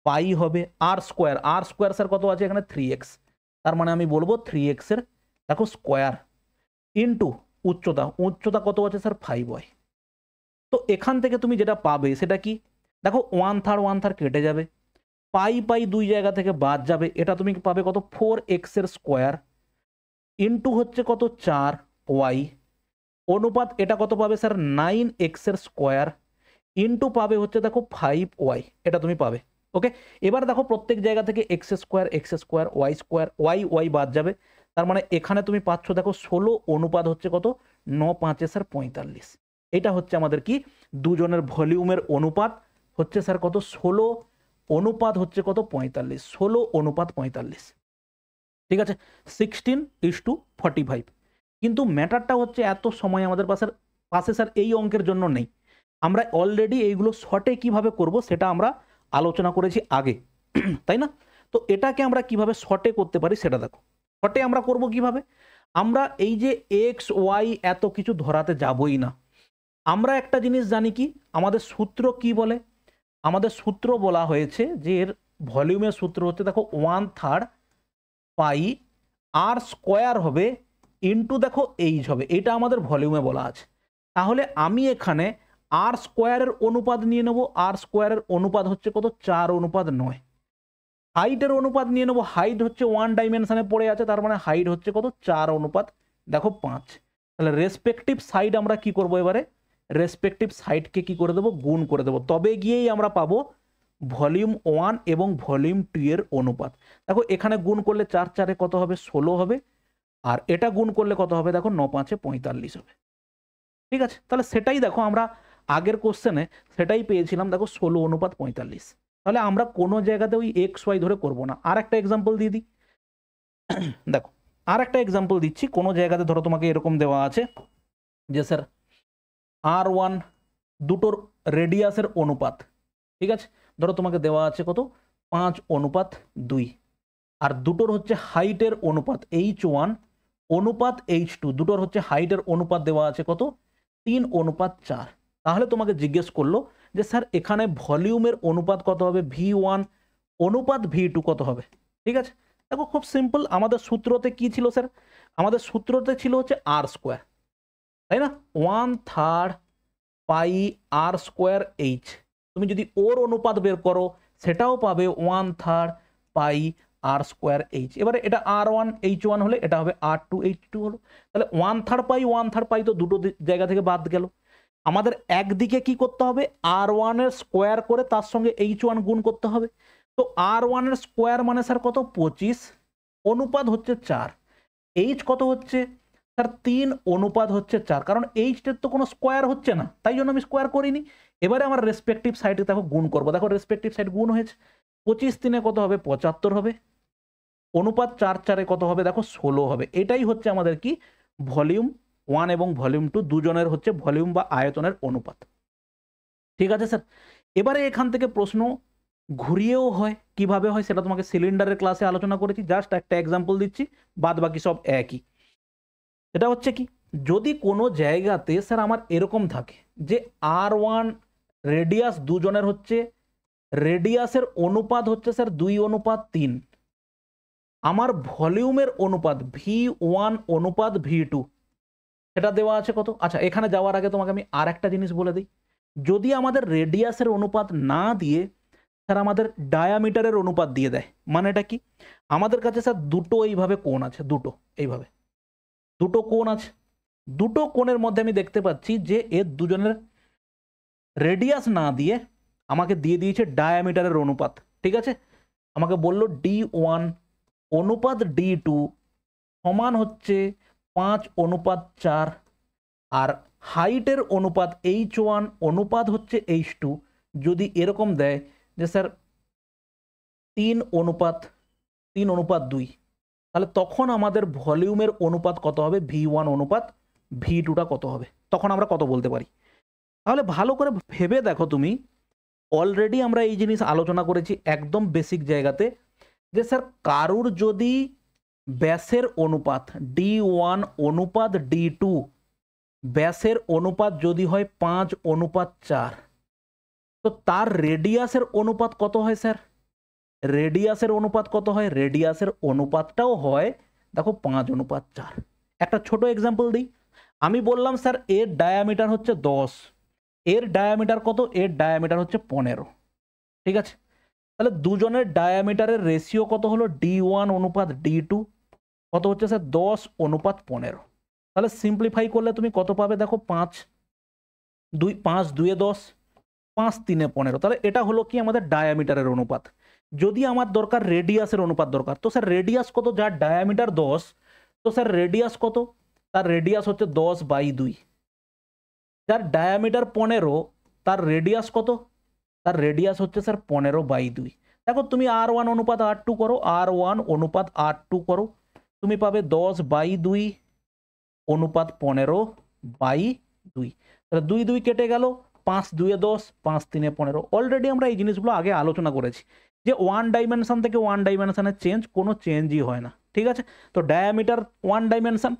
Speaker 1: পাই হবে আর স্কোয়ার। আর স্কোয়ার স্যার কত আছে এখানে? 3x। তার মানে আমি বলবো 3x এর দেখো স্কোয়ার ইন্টু উচ্চতা। উচ্চতা কত আছে স্যার? 5y। তো এখান থেকে তুমি যেটা পাবে সেটা কি? দেখো 1/3 কেটে যাবে, পাই পাই দুই জায়গা থেকে বাদ যাবে, এটা তুমি পাবে কত? 4x এর স্কোয়ার ইন্টু হচ্ছে কত? 4y অনুপাত এটা কত পাবে স্যার? 9x এর স্কোয়ার ইন্টু পাবে হচ্ছে দেখো 5y, এটা তুমি পাবে। ওকে, এবার দেখো প্রত্যেক জায়গা থেকে x স্কোয়ার y y বাদ যাবে, তার মানে এখানে তুমি পাচ্ছ দেখো 16 অনুপাত হচ্ছে কত? 9 5 স্যার 45। এটা হচ্ছে আমাদের কি? দুজনের ভলিউমের অনুপাত হচ্ছে স্যার কত? 16 অনুপাত হচ্ছে কত? 45। 16 অনুপাত 45, ঠিক আছে, 16:45। কিন্তু ম্যাটারটা হচ্ছে এত সময় আমাদের পাশে স্যার এই অঙ্কের জন্য নেই। আমরা অলরেডি এইগুলো শর্টে কিভাবে করব সেটা আমরা আলোচনা করেছি আগে, তাই না? তো এটাকে আমরা কিভাবে শর্টে করতে পারি সেটা দেখো। শর্টে আমরা করব কিভাবে? আমরা এই যে এক্স ওয়াই এত কিছু ধরাতে যাবই না। আমরা একটা জিনিস জানি কি, আমাদের সূত্র কি বলে? আমাদের সূত্র বলা হয়েছে যে এর ভলিউমের সূত্র হচ্ছে দেখো 1/3 পাই আর স্কোয়ার হবে ইন্টু দেখো এইচ হবে, এটা আমাদের ভলিউমে বলা আছে। তাহলে আমি এখানে আর স্কোয়ারের অনুপাত নিয়ে নেব। আর স্কোয়ারের অনুপাত হচ্ছে কত? 4:9। হাইটের অনুপাত নিয়ে নেব। হাইট হচ্ছে 1 ডাইমেনশনে পড়ে আছে, তার মানে হাইট হচ্ছে কত? 4:5। তাহলে রেসপেক্টিভ সাইড আমরা কি করব এবারে? রেসপেক্টিভ সাইডকে কি করে দেবো? গুণ করে দেবো, তবে গিয়েই আমরা পাবো ভলিউম 1 এবং ভলিউম 2 এর অনুপাত। দেখো এখানে গুণ করলে 4 4 কত হবে? 16 হবে, আর এটা গুণ করলে কত হবে? দেখো 9 5 45 হবে। ঠিক আছে, তাহলে সেটাই দেখো আমরা আগের কোশ্চেনে সেটাই পেয়েছিলাম, দেখো 16:45। তাহলে আমরা কোনো জায়গাতে ওই এক্স ওয়াই ধরে করব না। আর একটা এক্সাম্পল দিয়ে দিই। দেখো আর একটা এক্সাম্পল দিচ্ছি। কোনো জায়গাতে ধরো তোমাকে এরকম দেওয়া আছে যে স্যার R1 দুটোর রেডিয়াসের অনুপাত, ঠিক আছে, ধরো তোমাকে দেওয়া আছে কত? 5:2। আর দুটোর হচ্ছে হাইটের অনুপাত H1 অনুপাত H2, দুটোর হচ্ছে হাইটের অনুপাত দেওয়া আছে কত? 3:4। তাহলে তোমাকে জিজ্ঞেস করলো যে স্যার এখানে ভলিউমের অনুপাত কত হবে? V1 অনুপাত V2 কত হবে? ঠিক আছে, দেখো খুব সিম্পল। আমাদের সূত্রতে কি ছিল স্যার? আমাদের সূত্রতে ছিল হচ্ছে আর স্কোয়ার, তাই না? 1/3 পাই আর স্কোয়ার এইচ। তুমি যদি ওর অনুপাত বের করো সেটাও পাবে 1/3 পাই আর স্কোয়ার এইচ। এবারে এটা R1 H1 হলে এটা হবে R2 H2 হলো। তাহলে 1/3 পাই তো দুটো জায়গা থেকে বাদ গেল। আমাদের একদিকে কি করতে হবে? R1 এর স্কোয়ার করে তার সঙ্গে H1 গুণ করতে হবে। তো R1 এর স্কোয়ার মানে স্যার কত? 25 অনুপাত হচ্ছে 4। এইচ কত হচ্ছে স্যার? 3 অনুপাত হচ্ছে 4, কারণ এইচটার তো কোনো স্কোয়ার হচ্ছে না, তাই জন্য আমি স্কোয়ার করিনি। এবারে আমার রেসপেক্টিভ সাইডে দেখো গুণ করবো। দেখো রেসপেক্টিভ সাইড গুণ হয়েছে, 25 3 কত হবে? 75 হবে, অনুপাত 4 4 কত হবে? দেখো 16 হবে। এটাই হচ্ছে আমাদের কি? ভলিউম 1 এবং ভলিউম 2 দুজনের হচ্ছে ভলিউম বা আয়তনের অনুপাত। ঠিক আছে স্যার, এবারে এখান থেকে প্রশ্ন ঘুরিয়েও হয়। কিভাবে হয় সেটা তোমাকে সিলিন্ডারের ক্লাসে আলোচনা করেছি, জাস্ট একটা এক্সাম্পল দিচ্ছি, বাদ বাকি সব একই। এটা হচ্ছে কি, যদি কোনো জায়গাতে স্যার আমার এরকম থাকে যে R1 রেডিয়াস দুজনের হচ্ছে রেডিয়াসের অনুপাত হচ্ছে স্যার 2:3, আমার ভলিউমের অনুপাত V1 অনুপাত V2 সেটা দেওয়া আছে কত? আচ্ছা, এখানে যাওয়ার আগে তোমাকে আমি আর একটা জিনিস বলে দিই। যদি আমাদের রেডিয়াসের অনুপাত না দিয়ে স্যার আমাদের ডায়ামিটারের অনুপাত দিয়ে দেয়, মানে এটা কি? আমাদের কাছে স্যার দুটো এইভাবে কোণ আছে, দুটো এইভাবে দুটো কোণ আছে। দুটো কোণের মধ্যে আমি দেখতে পাচ্ছি যে এর দুজনের রেডিয়াস না দিয়ে আমাকে দিয়ে দিয়েছে ডায়ামিটারের অনুপাত। ঠিক আছে, আমাকে বললো D1 অনুপাত D2 সমান হচ্ছে 5:4, আর হাইটের অনুপাত H1 অনুপাত হচ্ছে H2 যদি এরকম দেয় যে স্যার 3:2, তাহলে তখন আমাদের ভলিউমের অনুপাত কত হবে? V1 অনুপাত V2টা কত হবে? তখন আমরা কত বলতে পারি? তাহলে ভালো করে ভেবে দেখো তুমি, অলরেডি আমরা এই জিনিস আলোচনা করেছি একদম বেসিক জায়গাতে, যে স্যার কারুর যদি ব্যাসের অনুপাত D1 অনুপাত D2, ব্যাসের অনুপাত যদি হয় 5:4, তো তার রেডিয়াসের অনুপাত কত হয় স্যার? রেডিয়াসের অনুপাত কত হয়? রেডিয়াসের অনুপাতটাও হয় দেখো 5:4। একটা ছোট এক্সাম্পল দিই। আমি বললাম স্যার এর ডায়ামিটার হচ্ছে 10, এর ডায়ামিটার কত? এর ডায়ামিটার হচ্ছে 15। ঠিক আছে, তাহলে দুজনের ডায়ামিটারের রেশিও কত হলো? D1 অনুপাত D2 কত হচ্ছে স্যার? 10:15। তাহলে সিম্পলিফাই করলে তুমি কত পাবে দেখো? 5 2 10, 5 3 15। তাহলে এটা হলো কি আমাদের ডায়ামিটারের অনুপাত। যদি আমার দরকার রেডিয়াসের অনুপাত দরকার, তো স্যার রেডিয়াস কত? যার ডায়ামিটার 10, তো স্যার রেডিয়াস কত? তার রেডিয়াস হচ্ছে 10/2। যার ডায়ামিটার 15, তার রেডিয়াস কত? তার রেডিয়াস হচ্ছে স্যার 15/2। দেখো তুমি R1 অনুপাত R2 করো, R1 অনুপাত R2 করো, তুমি পাবে 10/2 অনুপাত 15/2। তাহলে 2 2 কেটে গেল, 5 2 10, 5 3 15। অলরেডি আমরা এই জিনিসগুলো আগে আলোচনা করেছি যে ওয়ান ডাইমেনশন থেকে ওয়ান ডাইমেনশনের কোনো চেঞ্জই হয় না। ঠিক আছে, তো diameter one dimension,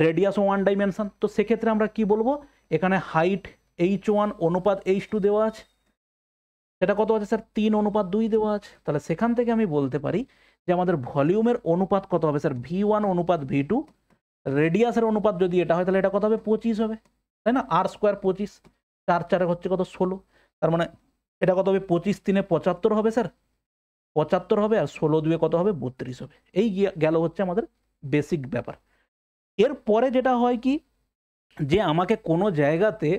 Speaker 1: radius one dimension, তো সেক্ষেত্রে আমরা কি বলবো? এখানে হাইট H1 অনুপাত H2 দেওয়া আছে, সেটা কত আছে স্যার? 3:2 দেওয়া আছে। তাহলে সেখান থেকে আমি বলতে পারি যে আমাদের ভলিউমের অনুপাত কত হবে স্যার? V1 অনুপাত V2। রেডিয়াসের অনুপাত যদি এটা হয় তাহলে এটা কত হবে? 25 হবে, তাই না? R² 25, 4 4 হচ্ছে কত? 16। তার মানে এটা কত হবে? 25 3 75 হবে স্যার, 75 হবে, আর 16 2 কত হবে? 32 হবে। এই গেল হচ্ছে আমাদের বেসিক ব্যাপার। এরপরে যেটা হয় কি, যে আমাকে কোনো জায়গাতে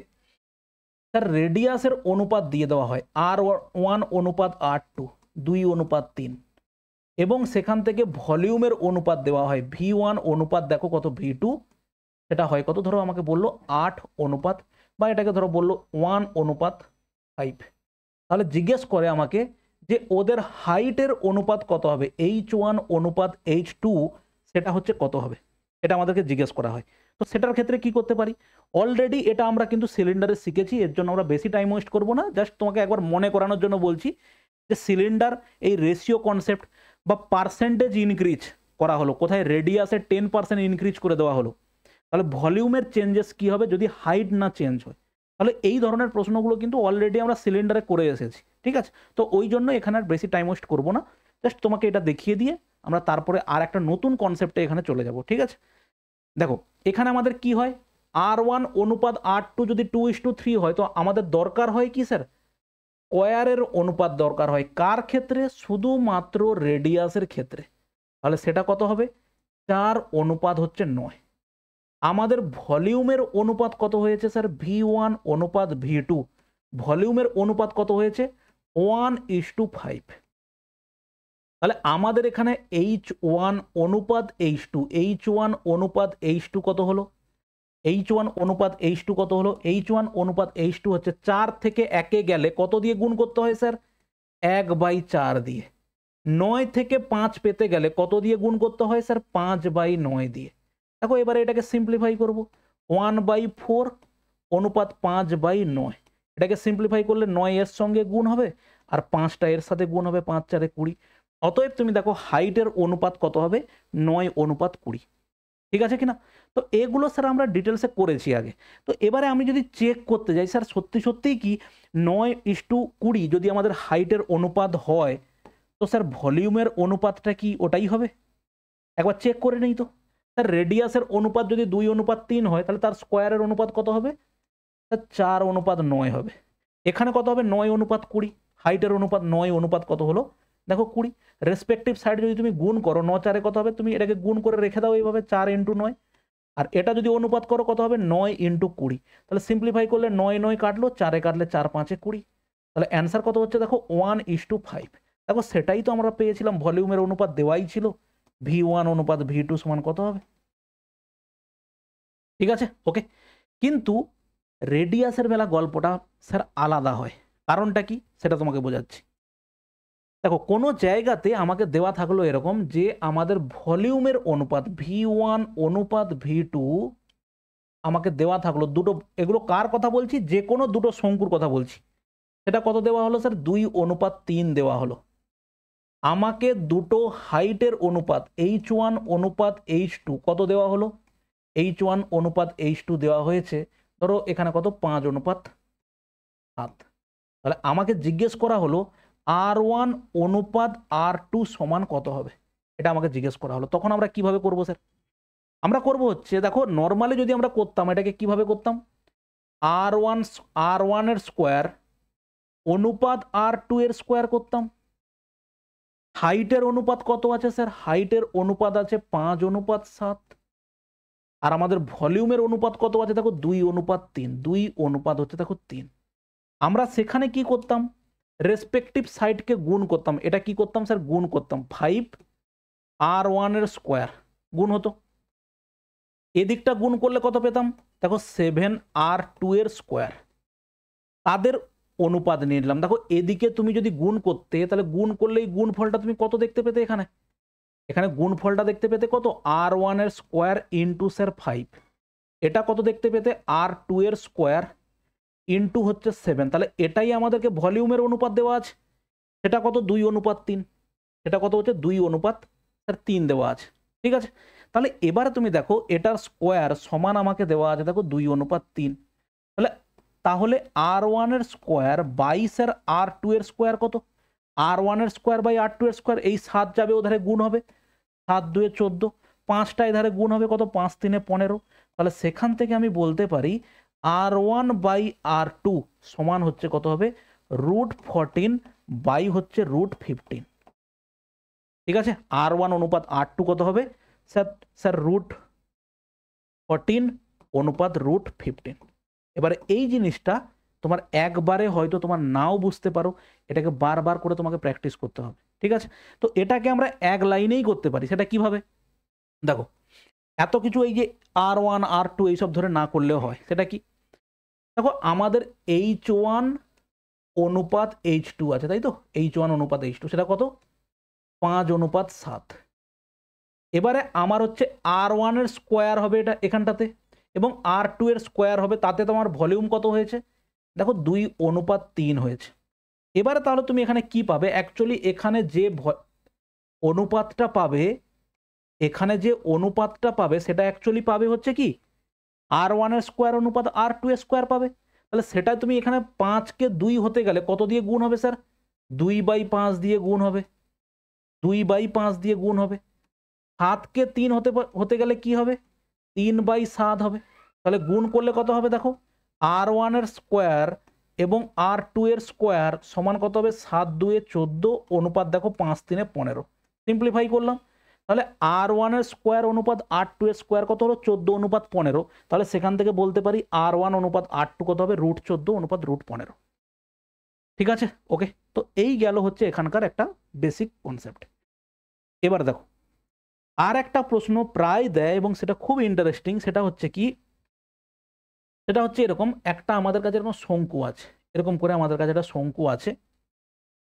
Speaker 1: তার রেডিয়াসের অনুপাত দিয়ে দেওয়া হয় R1 অনুপাত R2, 2:3, এবং সেখান থেকে ভলিউমের অনুপাত দেওয়া হয় V1 অনুপাত দেখো কত? V2, সেটা হয় কত? ধরো আমাকে বললো 8 অনুপাত, বা এটাকে ধরো বললো 1:5। তাহলে জিজ্ঞেস করে আমাকে যে ওদের হাইটের অনুপাত কত হবে? H1 অনুপাত H2, সেটা হচ্ছে কত হবে? এটা আমাদেরকে জিজ্ঞেস করা হয়। তো সেটার ক্ষেত্রে কি করতে পারি? অলরেডি এটা আমরা কিন্তু সিলিন্ডারে শিখেছি, এর জন্য আমরা বেশি টাইম ওয়েস্ট করবো না, জাস্ট তোমাকে একবার মনে করানোর জন্য বলছি যে সিলিন্ডার এই রেশিও কনসেপ্ট বা পার্সেন্টেজ ইনক্রিজ করা হলো কোথায়? রেডিয়াসে 10% ইনক্রিজ করে দেওয়া হলো। তাহলে ভলিউমের চেঞ্জেস কি হবে যদি হাইট না চেঞ্জ হয়? তাহলে এই ধরনের প্রশ্নগুলো কিন্তু অলরেডি আমরা সিলিন্ডারে করে এসেছি। ঠিক আছে, তো ওই জন্য এখানে আর বেশি টাইম ওয়েস্ট করবো না, জাস্ট তোমাকে এটা দেখিয়ে দিয়ে আমরা তারপরে আর একটা নতুন কনসেপ্টে এখানে চলে যাব। ঠিক আছে, দেখো এখানে আমাদের কি হয়? R1 অনুপাত R2 যদি 2:3 হয়, তো আমাদের দরকার হয় কি স্যার? স্কয়ারের অনুপাত দরকার হয়। কার ক্ষেত্রে? শুধুমাত্র রেডিয়াসের ক্ষেত্রে। তাহলে সেটা কত হবে? 4:9। আমাদের ভলিউমের অনুপাত কত হয়েছে স্যার? V1 অনুপাত V2, ভলিউমের অনুপাত কত হয়েছে? 1:5। তাহলে আমাদের এখানে H1 অনুপাত H2, H1 অনুপাত H2 কত হলো? H1 অনুপাত H2 কত হলো? H1 অনুপাত H2 হচ্ছে 4 থেকে 1-এ গেলে কত দিয়ে গুণ করতে হয় স্যার? 1/4 দিয়ে। 9 থেকে 5 পেতে গেলে কত দিয়ে গুণ করতে হয় স্যার? 5/9 দিয়ে। দেখো এবারে এটাকে সিম্পলিফাই করব, 1/4 অনুপাত 5/9। এটাকে সিম্পলিফাই করলে 9 এর সঙ্গে গুণ হবে, আর 5টা এর সাথে গুণ হবে, 5 4 20। অতএব তুমি দেখো হাইটের অনুপাত কত হবে? 9:20। ঠিক আছে কিনা? তো এগুলো স্যার আমরা ডিটেলসে করেছি আগে। তো এবারে আমি যদি চেক করতে যাই স্যার সত্যি সত্যিই কি 9:20 যদি আমাদের হাইটের অনুপাত হয়, তো স্যার ভলিউমের অনুপাতটা কি ওটাই হবে? একবার চেক করে নেই তো। স্যার রেডিয়াসের অনুপাত যদি 2:3 হয়, তাহলে তার স্কয়ারের অনুপাত কত হবে? স্যার 4:9 হবে। এখানে কত হবে? 9:20। হাইটের অনুপাত 9 কত হলো? দেখো 20। রেসপেক্টিভ সাইড যদি তুমি গুণ করো, 9 4 কত হবে? তুমি এটাকে গুণ করে রেখে দাও এইভাবে, 4 × 9। আর এটা যদি অনুপাত করো কত হবে? 9 × 20। তাহলে সিম্পলিফাই করলে 9 9 কাটলো, 4 কাটলে 4 5 20। তাহলে অ্যান্সার কত হচ্ছে দেখো? 1:5। দেখো সেটাই তো আমরা পেয়েছিলাম, ভলিউমের অনুপাত দেওয়াই ছিল। V1 অনুপাত V2 সমান কত হবে? ঠিক আছে, ওকে। কিন্তু রেডিয়াসের বেলা গল্পটা স্যার আলাদা হয়। কারণটা কি সেটা তোমাকে বোঝাচ্ছি। দেখো কোনো জায়গাতে আমাকে দেওয়া থাকলো এরকম যে আমাদের ভলিউমের অনুপাত V1 অনুপাত V2 আমাকে দেওয়া থাকলো দুটো। এগুলো কার কথা বলছি? যে কোনো দুটো শঙ্কুর কথা বলছি। সেটা কত দেওয়া হলো স্যার? 2:3 দেওয়া হলো। আমাকে দুটো হাইটের অনুপাত H1 অনুপাত H2 কত দেওয়া হলো, H1 অনুপাত H2 দেওয়া হয়েছে ধরো এখানে কত 5:7। তাহলে আমাকে জিজ্ঞেস করা হলো R1 অনুপাত R2 সমান কত হবে, এটা আমাকে জিজ্ঞেস করা হলো। তখন আমরা কিভাবে করব স্যার, আমরা করব হচ্ছে দেখো নর্মালি যদি আমরা করতাম এটাকে কিভাবে করতাম, R1 এর স্কোয়ার অনুপাত R2 এর স্কোয়ার করতাম। হাইটের অনুপাত কত আছে স্যার, হাইটের অনুপাত আছে 5:7। আর আমাদের ভলিউমের অনুপাত কত আছে দেখো 2:3, 2 অনুপাত হচ্ছে দেখো 3। আমরা সেখানে কি করতাম, রেসপেক্টিভ সাইডকে গুণ করতাম। এটা কি করতাম স্যার, গুণ করতাম 5R1 এর স্কোয়ার গুণ হতো, এদিকটা গুণ করলে কত পেতাম দেখো 7R2 এর স্কোয়ার, তাদের অনুপাত নিয়ে নিলাম। দেখো এদিকে তুমি যদি গুণ করতে তাহলে গুণ করলে এই গুণফলটা তুমি কত দেখতে পেতে, এখানে গুণফলটা দেখতে পেতে কত R1 এর স্কোয়ার ইন্টু স্যার 5, এটা কত দেখতে পেতে R2 এর স্কোয়ার ইন্টু হচ্ছে 7। তাহলে এটাই আমাদেরকে ভলিউমের অনুপাত দেওয়া আছে, সেটা কত 2:3, এটা কত হচ্ছে 2:3 দেওয়া আছে। ঠিক আছে, তাহলে এবারে তুমি দেখো এটার স্কোয়ার সমান আমাকে দেওয়া আছে দেখো 2:3। তাহলে R1 এর স্কোয়ার বাই স্যার R2 এর স্কোয়ার কত, R1 এর স্কোয়ার বাই R2 এর স্কোয়ার, এই 7 যাবে ওধারে গুণ হবে, 7×2 = 14, 5টা এধারে গুণ হবে কত 5×3 = 15। তাহলে সেখান থেকে আমি বলতে পারি R1 বাই R2 সমান হচ্ছে কত হবে √14 বাই হচ্ছে √15। ঠিক আছে, R1 অনুপাত R2 কত হবে স্যার √14 অনুপাত √15। এবারে এই জিনিসটা তোমার একবারে হয়তো তোমার নাও বুঝতে পারো, এটাকে বারবার করে তোমাকে প্র্যাকটিস করতে হবে। ঠিক আছে, তো এটাকে আমরা এক লাইনেই করতে পারি। সেটা কিভাবে দেখো, এত কিছু এই যে R1 R2 এইসব ধরে না করলেও হয়। সেটা কি দেখো, আমাদের H1 অনুপাত H2 আছে, তাই তো, H1 অনুপাত H2 সেটা কত 5:7। এবারে আমার হচ্ছে R1 এর স্কোয়ার হবে এটা এখানটাতে, এবং R2 এর স্কোয়ার হবে, তাতে তোমার ভলিউম কত হয়েছে দেখো 2:3 হয়েছে। এবারে তাহলে তুমি এখানে কি পাবে, অ্যাকচুয়ালি এখানে যে অনুপাতটা পাবে, এখানে যে অনুপাতটা পাবে সেটা অ্যাকচুয়ালি পাবে হচ্ছে কি R1 এর স্কোয়ার অনুপাত R2 এর স্কোয়ার পাবে। তাহলে সেটা তুমি এখানে 5কে 2 হতে গেলে কত দিয়ে গুণ হবে স্যার, 2/5 দিয়ে গুণ হবে, 2/5 দিয়ে গুণ হবে। 7কে 3 হতে গেলে কি হবে 3/7 হবে। তাহলে গুণ করলে কত হবে দেখো, R1 এর স্কোয়ার এবং R2 এর স্কোয়ার সমান কত হবে 7×2 = 14 অনুপাত দেখো 5×3 = 15। সিম্পলিফাই করলাম, তাহলে R1 এর স্কোয়ার অনুপাত R2 এর স্কোয়ার কত হলো 14:15। তাহলে সেখান থেকে বলতে পারি R1 অনুপাত R2 কত হবে √14 অনুপাত √15। ঠিক আছে, ওকে। তো এই গেল হচ্ছে এখানকার একটা বেসিক কনসেপ্ট। এবার দেখো আর একটা প্রশ্ন প্রায় দেয় এবং সেটা খুব ইন্টারেস্টিং। সেটা হচ্ছে কি, সেটা হচ্ছে এরকম একটা আমাদের কাছে এরকম শঙ্কু আছে, এরকম করে আমাদের কাছে একটা শঙ্কু আছে।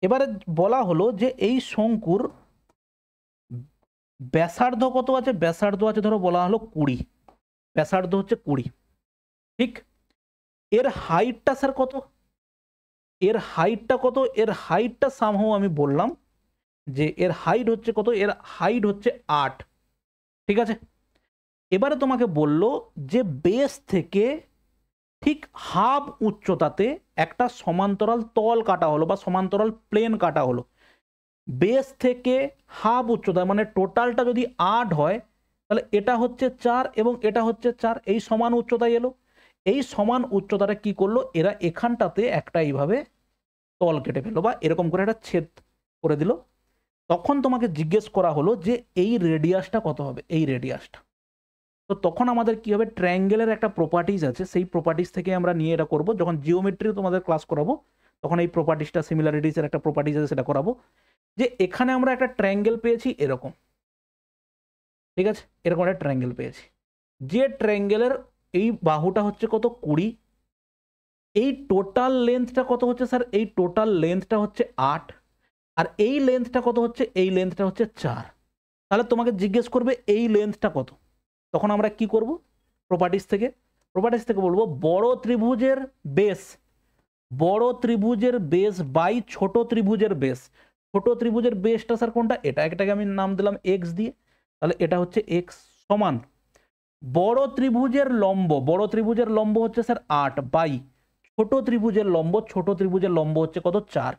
Speaker 1: এবারে বলা হলো যে এই শঙ্কুর ব্যাসার্ধ কত আছে, ব্যাসার্ধ আছে ধরো বলা হলো 20, ব্যাসার্ধ হচ্ছে 20। ঠিক, এর হাইটটা স্যার কত, এর হাইটটা কত, এর হাইটটা সামহাও আমি বললাম যে এর হাইট হচ্ছে কত, এর হাইট হচ্ছে 8। ঠিক আছে, এবারে তোমাকে বলল যে বেস থেকে ঠিক হাফ উচ্চতাতে একটা সমান্তরাল তল কাটা হলো বা সমান্তরাল প্লেন কাটা হলো। বেস থেকে হাফ উচ্চতা মানে টোটালটা যদি 8 হয় তাহলে এটা হচ্ছে 4 এবং এটা হচ্ছে 4, এই সমান উচ্চতায় এলো। এই সমান উচ্চতাটা কি করলো, এরা এখানটাতে একটা এইভাবে তল কেটে ফেললো বা এরকম করে একটা ছেদ করে দিল। তখন তোমাকে জিজ্ঞেস করা হলো যে এই রেডিয়াসটা কত হবে, এই রেডিয়াসটা। তো তখন আমাদের কি হবে, ট্রায়াঙ্গেলের একটা প্রপার্টিজ আছে, সেই প্রপার্টিজ থেকে আমরা নিয়ে এটা করব। যখন জিওমেট্রি তোমাদের ক্লাস করাবো তখন এই প্রপার্টিজটা, সিমিলারিটিসের একটা প্রপার্টিজ আছে সেটা করাবো। যে এখানে আমরা একটা ট্রায়াঙ্গেল পেয়েছি এরকম, ঠিক আছে, এরকম একটা ট্রায়াঙ্গেল পেয়েছি। যে ট্রায়াঙ্গেলের এই বাহুটা হচ্ছে কত 20, এই টোটাল লেন্থটা কত হচ্ছে স্যার, এই টোটাল লেন্থটা হচ্ছে 8, আর এই লেন্থটা কত হচ্ছে, এই লেন্থটা হচ্ছে 4। তাহলে তোমাকে জিজ্ঞেস করবে এই লেন্থটা কত। তখন আমরা কি করব, প্রপার্টিজ থেকে বলবো বড় ত্রিভুজের বেস বাই ছোট ত্রিভুজের বেস। ছোট ত্রিভুজের বেসটা স্যার কোনটা, এটা একটাকে আমি নাম দিলাম এক্স দিয়ে, তাহলে এটা হচ্ছে এক্স সমান বড় ত্রিভুজের লম্ব হচ্ছে স্যার 8 বাই ছোট ত্রিভুজের লম্ব হচ্ছে কত 4,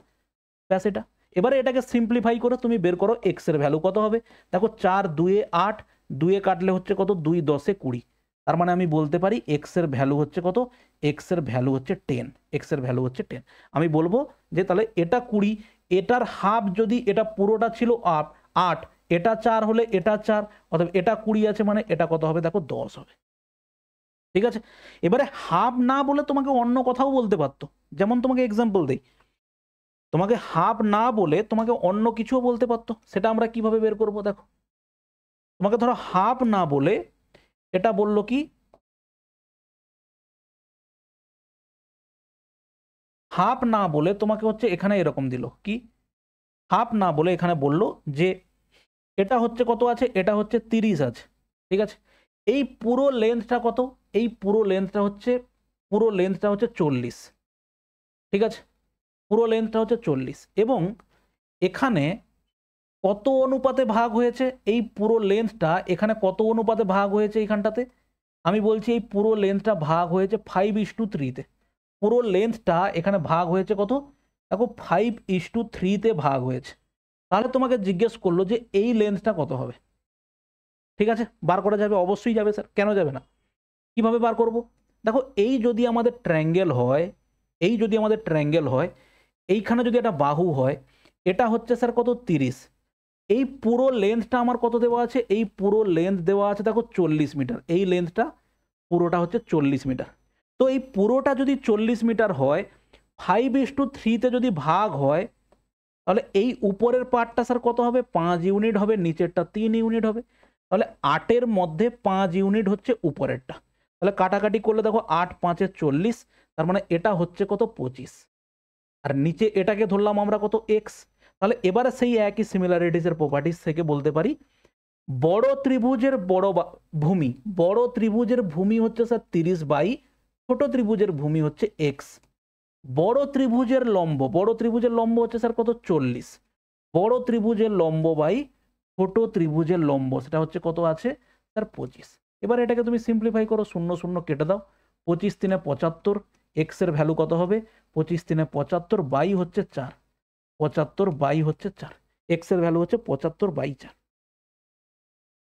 Speaker 1: ব্যাস এটা। এবারে এটাকে সিম্পলিফাই করে তুমি বের করো এক্স এর ভ্যালু কত হবে। দেখো 4 2 8, 2 কাটলে হচ্ছে কত 2 10 20, তার মানে আমি বলতে পারি এক্স এর ভ্যালু হচ্ছে কত, এক্স এর ভ্যালু হচ্ছে 10, এক্স এর ভ্যালু হচ্ছে 10। আমি বলবো যে তাহলে এটা 20, এটার হাফ যদি এটা পুরোটা ছিল 8, এটা 4 হলে এটা 4, অথবা এটা 20 আছে মানে এটা কত হবে দেখো 10 হবে। ঠিক আছে, এবারে হাফ না বলে তোমাকে অন্য কথাও বলতে পারতো, যেমন তোমাকে এক্সাম্পল দেই, তোমাকে হাফ না বলে তোমাকে অন্য কিছুও বলতে পারতো, সেটা আমরা কিভাবে বের করব দেখো। তোমাকে ধরো হাফ না বলে এটা বললো কি, হাফ না বলে তোমাকে হচ্ছে এখানে এরকম দিল কি, হাফ না বলে এখানে বলল যে এটা হচ্ছে কত আছে, এটা হচ্ছে 30 আছে। ঠিক আছে, এই পুরো লেন্থটা কত, এই পুরো লেন্থটা হচ্ছে 40। ঠিক আছে, পুরো লেন্থটা হচ্ছে 40 এবং এখানে কত অনুপাতে ভাগ হয়েছে, এই পুরো লেন্থটা এখানে কত অনুপাতে ভাগ হয়েছে এইখানটাতে, আমি বলছি এই পুরো লেন্থটা ভাগ হয়েছে 5:3-তে। পুরো লেন্থটা এখানে ভাগ হয়েছে কত দেখো 5:3-তে ভাগ হয়েছে। তাহলে তোমাকে জিজ্ঞেস করলো যে এই লেন্থটা কত হবে। ঠিক আছে, বার করা যাবে, অবশ্যই যাবে স্যার, কেন যাবে না। কিভাবে বার করব দেখো, এই যদি আমাদের ট্রায়াঙ্গেল হয়, এইখানে যদি একটা বাহু হয়, এটা হচ্ছে স্যার কত 30, এই পুরো লেন্থটা আমার কত দেওয়া আছে, এই পুরো লেন্থ দেওয়া আছে দেখো 40 মিটার, এই লেন্থটা পুরোটা হচ্ছে 40 মিটার। তো এই পুরোটা যদি 40 মিটার হয়, 5:3-তে যদি ভাগ হয়, তাহলে এই উপরের পার্টটা স্যার কত হবে 5 ইউনিট হবে, নিচেরটা 3 ইউনিট হবে। তাহলে 8-এর মধ্যে 5 ইউনিট হচ্ছে উপরেরটা, তাহলে কাটাকাটি করলে দেখো 8 5 40, তার মানে এটা হচ্ছে কত 25, আর নিচে এটাকে ধরলাম আমরা কত এক্স। তাহলে এবারে সেই একই সিমিলারিটিসের প্রপার্টিস থেকে বলতে পারি বড় ত্রিভুজের ভূমি হচ্ছে স্যার 30 বাই ছোট ত্রিভুজের ভূমি হচ্ছে এক্স। বড় ত্রিভুজের লম্ব হচ্ছে স্যার কত 40, বড় ত্রিভুজের লম্ব বাই ছোট ত্রিভুজের লম্ব সেটা হচ্ছে কত আছে স্যার 25। এবার এটাকে তুমি সিম্পলিফাই করো, 0 0 কেটে দাও, 25 3 75, এক্স এর ভ্যালু কত হবে 25 3 75 বাই হচ্ছে 4, 75 বাই হচ্ছে 4, এক্স এর ভ্যালু হচ্ছে 75 বাই 4।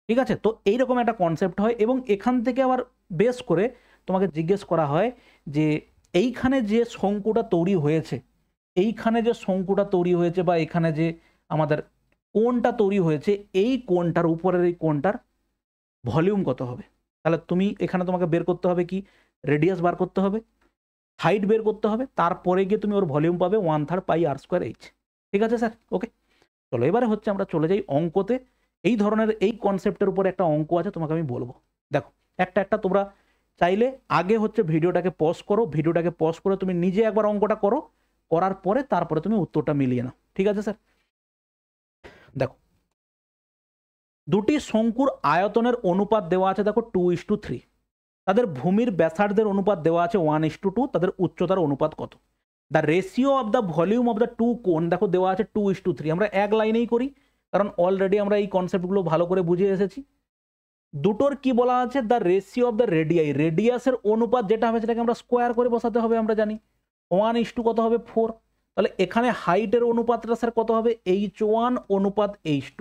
Speaker 1: ঠিক আছে, তো এইরকম একটা কনসেপ্ট হয় এবং এখান থেকে আবার বেস করে তোমাকে জিজ্ঞেস করা হয় যে এইখানে যে শঙ্কুটা তৈরি হয়েছে, বা এখানে যে আমাদের কোণটা তৈরি হয়েছে, এই কোণটার উপরের এই কোণটার ভলিউম কত হবে। তাহলে তুমি এখানে তোমাকে বের করতে হবে কি, রেডিয়াস বার করতে হবে, হাইট বের করতে হবে, তারপরে গিয়ে তুমি ওর ভলিউম পাবে 1/3 পাই r²h। ঠিক আছে স্যার, ওকে। চলো এবারে হচ্ছে আমরা চলে যাই অঙ্কতে। এই ধরনের এই কনসেপ্টের উপর একটা অঙ্ক আছে, তোমাকে আমি বলবো। দেখো একটা তোমরা চাইলে আগে হচ্ছে ভিডিওটাকে পজ করে তুমি নিজে একবার অঙ্কটা করো, করার পরে তারপরে তুমি উত্তরটা মিলিয়ে নাও। ঠিক আছে স্যার, দেখো দুটি শঙ্কুর আয়তনের অনুপাত দেওয়া আছে দেখো 2:3, তাদের ভূমির ব্যাসার্ধের অনুপাত দেওয়া আছে 1:2, তাদের উচ্চতার অনুপাত কত। The ratio of the volume of the two cone দেখো দেওয়া আছে 2:3, আমরা এক লাইনেই করি কারণ অলরেডি আমরা এই কনসেপ্টগুলো ভালো করে বুঝে এসেছি। দুটোর কি বলা আছে, দ্য রেশিও অফ দ্য রেডিয়াসের অনুপাত যেটা হবে সেটাকে আমরা স্কোয়ার করে বসাতে হবে, আমরা জানি 1:2 কত হবে 4। তাহলে এখানে হাইটের অনুপাতটা স্যার কত হবে h1 অনুপাত h2,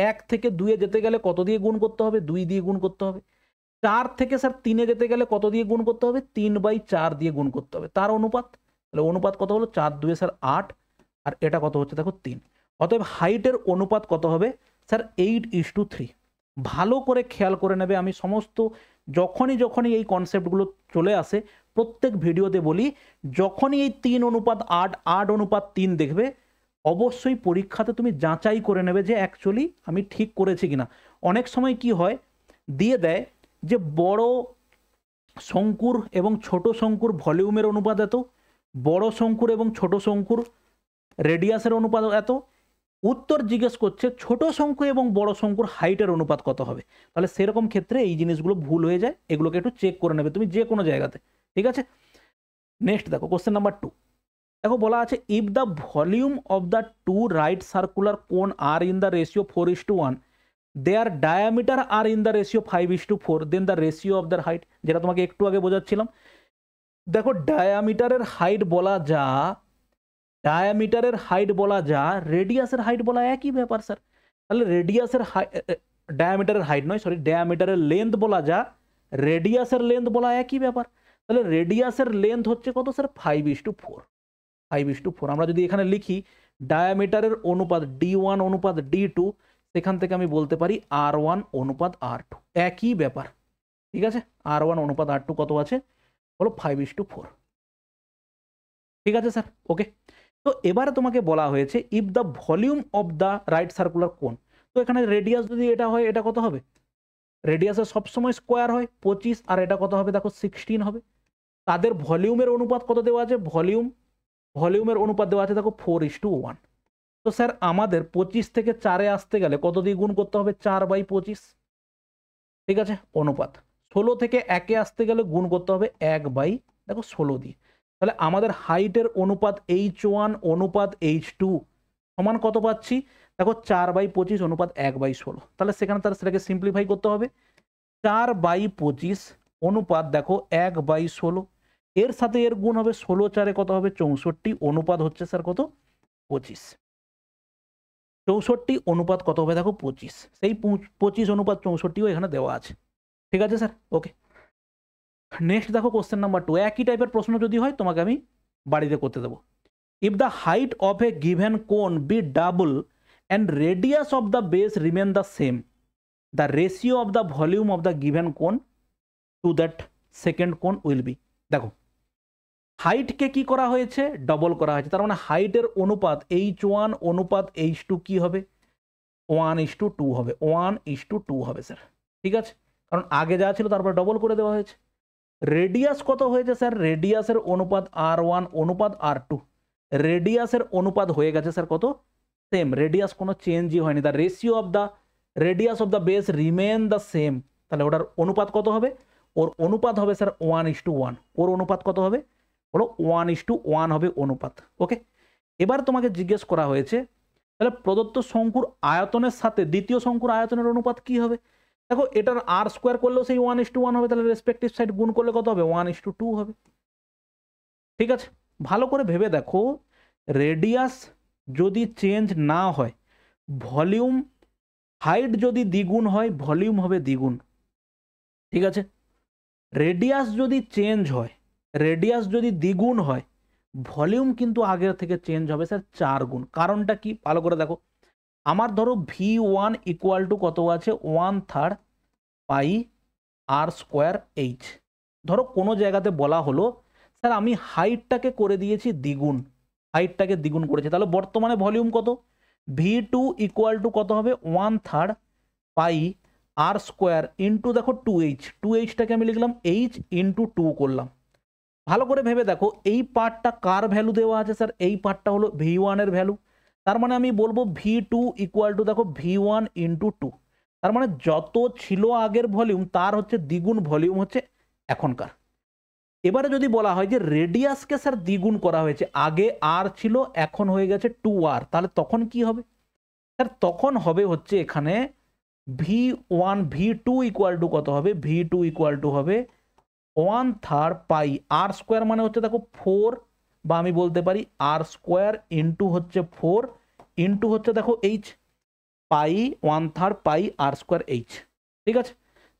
Speaker 1: এক থেকে 2-এ যেতে গেলে কত দিয়ে গুণ করতে হবে 2 দিয়ে গুণ করতে হবে, 4 থেকে স্যার 3-এ যেতে গেলে কত দিয়ে গুণ করতে হবে 3/4 দিয়ে গুণ করতে হবে তার অনুপাত। তাহলে অনুপাত কত হলো 4 2 স্যার 8, আর এটা কত হচ্ছে দেখো 3। অতএব হাইটের অনুপাত কত হবে স্যার 8:3। ভালো করে খেয়াল করে নেবে, আমি সমস্ত যখনই এই কনসেপ্টগুলো চলে আসে প্রত্যেক ভিডিওতে বলি, যখনই এই 3:8 দেখবে অবশ্যই পরীক্ষাতে তুমি যাচাই করে নেবে যে অ্যাকচুয়ালি আমি ঠিক করেছি কিনা। অনেক সময় কি হয়, দিয়ে দেয় যে বড় শঙ্কুর এবং ছোট শঙ্কুর ভলিউমের অনুপাত এত, বড় শঙ্কুর এবং ছোট শঙ্কুর রেডিয়াসের অনুপাত এত, উত্তর জিজ্ঞেস করছে ছোট শঙ্কু এবং বড় শঙ্কুর হাইটের অনুপাত কত হবে। তাহলে সেরকম ক্ষেত্রে এই জিনিসগুলো ভুল হয়ে যায়, এগুলোকে একটু চেক করে নেবে তুমি যে কোনো জায়গাতে। ঠিক আছে, নেক্সট দেখো কোশ্চেন নাম্বার 2, দেখো বলা আছে if the volume of the two right circular cone are in the ratio 4:1, their diameter are in the ratio 5:4, then the ratio of their height, যেটা তোমাকে একটু আগে বোঝাচ্ছিলাম। দেখো ডায়ামিটারের হাইট বলা যা, ডায়ামিটারের হাইট বলা যা, রেডিয়াসের হাইট বলা একই ব্যাপার স্যার। তাহলে রেডিয়াসের ডায়ামিটারের হাইট নয়, সরি, ডায়ামিটারের লেন্থ বলা যা, রেডিয়াসের লেন্থ বলা একই ব্যাপার। তাহলে রেডিয়াসের লেন্থ হচ্ছে কত স্যার? 5:4। 5:4 আমরা যদি এখানে লিখি ডায়ামিটারের অনুপাত D1 অনুপাত D2, সেখান থেকে আমি বলতে পারি R1 অনুপাত R2, একই ব্যাপার। ঠিক আছে, R1 অনুপাত R2 কত আছে? হলো 5:4। ঠিক আছে স্যার, ওকে। তো এবারে তোমাকে বলা হয়েছে if the volume of the right circular কোন, তো এখানে রেডিয়াস যদি এটা হয়, এটা কত হবে? রেডিয়াসের সবসময় স্কোয়ার হয় 25, আর এটা কত হবে দেখো 16 হবে। তাদের ভলিউমের অনুপাত কত দেওয়া আছে? ভলিউমের অনুপাত দেওয়া আছে দেখো 4:1। তো স্যার আমাদের 25 থেকে 4-এ আসতে গেলে কত দিয়ে গুণ করতে হবে? 4/25। ঠিক আছে, অনুপাত 16 থেকে 1-এ আসতে গেলে গুণ করতে হবে 1/16 দিয়ে। তাহলে আমাদের হাইটের অনুপাত H1 অনুপাত H2 সমান কত পাচ্ছি? দেখো 4/25 অনুপাত 1/16। তাহলে সেখানে তার সেটাকে সিম্পলিফাই করতে হবে। 4/25 অনুপাত দেখো 1/16, এর সাথে এর গুণ হবে 16 কত হবে? 64, অনুপাত হচ্ছে স্যার কত? 25। 64 অনুপাত কত হবে দেখো? 25। সেই 25 অনুপাত 64ও এখানে দেওয়া আছে। ঠিক আছে স্যার, ওকে। নেক্সট দেখো কোশ্চেন নাম্বার 2, একই টাইপের প্রশ্ন যদি হয় তোমাকে আমি বাড়িতে করতে দেবো। If the height of a given cone be double and radius of the base remain the same, the ratio of the volume of the given cone to that second cone will be. দেখো হাইটকে কি করা হয়েছে? Double করা হয়েছে। তার মানে হাইটের অনুপাত H1 অনুপাত H2 কি হবে? 1:2 হবে, 1:2 হবে স্যার। ঠিক আছে, কারণ আগে যা ছিল তারপর ডবল করে দেওয়া হয়েছে। রেডিয়াস কত হয়েছে স্যার? রেডিয়াসের অনুপাত R1 অনুপাত R2, রেডিয়াসের অনুপাত হয়ে গেছে স্যার কত? সেম, রেডিয়াস কোনো চেঞ্জই হয়নি। The ratio of the radius of the base remain the same. তাহলে ওটার অনুপাত কত হবে? ওর অনুপাত হবে স্যার 1:1। ওর অনুপাত কত হবে? হলো 1:1 হবে অনুপাত। ওকে, এবার তোমাকে জিজ্ঞেস করা হয়েছে তাহলে প্রদত্ত শঙ্কুর আয়তনের সাথে দ্বিতীয় শঙ্কুর আয়তনের অনুপাত কি হবে? দেখো এটার আর স্কোয়ার করলেও সেই 1:1 হবে, তাহলে রেসপেক্টিভ সাইড গুণ করলে কত হবে? 1:2 হবে। ঠিক আছে, ভালো করে ভেবে দেখো, রেডিয়াস যদি চেঞ্জ না হয়, ভলিউম, হাইট যদি দ্বিগুণ হয়, ভলিউম হবে দ্বিগুণ। ঠিক আছে, রেডিয়াস যদি চেঞ্জ হয়, রেডিয়াস যদি দ্বিগুণ হয়, ভলিউম কিন্তু আগের থেকে চেঞ্জ হবে স্যার 4 গুণ। কারণটা কি? ভালো করে দেখো, আমার ধরো V1 ইকুয়াল টু কত আছে? 1/3 পাই R²H। ধরো কোনো জায়গাতে বলা হলো স্যার আমি হাইটটাকে করে দিয়েছি দ্বিগুণ, হাইটটাকে দ্বিগুণ করেছি, তাহলে বর্তমানে ভলিউম কত? V2 ইকুয়াল টু কত হবে? 1/3 পাই R² ইন্টু দেখো 2H, 2Hটাকে আমি লিখলাম H ইন্টু 2 করলাম। ভালো করে ভেবে দেখো, এই পার্টটা কার ভ্যালু দেওয়া আছে স্যার? এই পার্টটা হলো V1 এর ভ্যালু। তার মানে আমি বলবো V2 ইকুয়াল টু দেখো V1 ইন্টু 2। তার মানে যত ছিল আগের ভলিউম তার হচ্ছে দ্বিগুণ ভলিউম হচ্ছে এখনকার। এবারে যদি বলা হয় যে রেডিয়াসকে স্যার দ্বিগুণ করা হয়েছে, আগে আর ছিল এখন হয়ে গেছে 2R, তাহলে তখন কি হবে স্যার? তখন হবে হচ্ছে এখানে V2 ইকুয়াল টু কত হবে? V2 ইকুয়াল টু হবে 1/3 পাই R² মানে হচ্ছে দেখো 4, বা আমি বলতে পারি R² ইন্টু হচ্ছে 4 ইন্টু হচ্ছে দেখো H, পাই 1/3 পাই R²H। ঠিক আছে,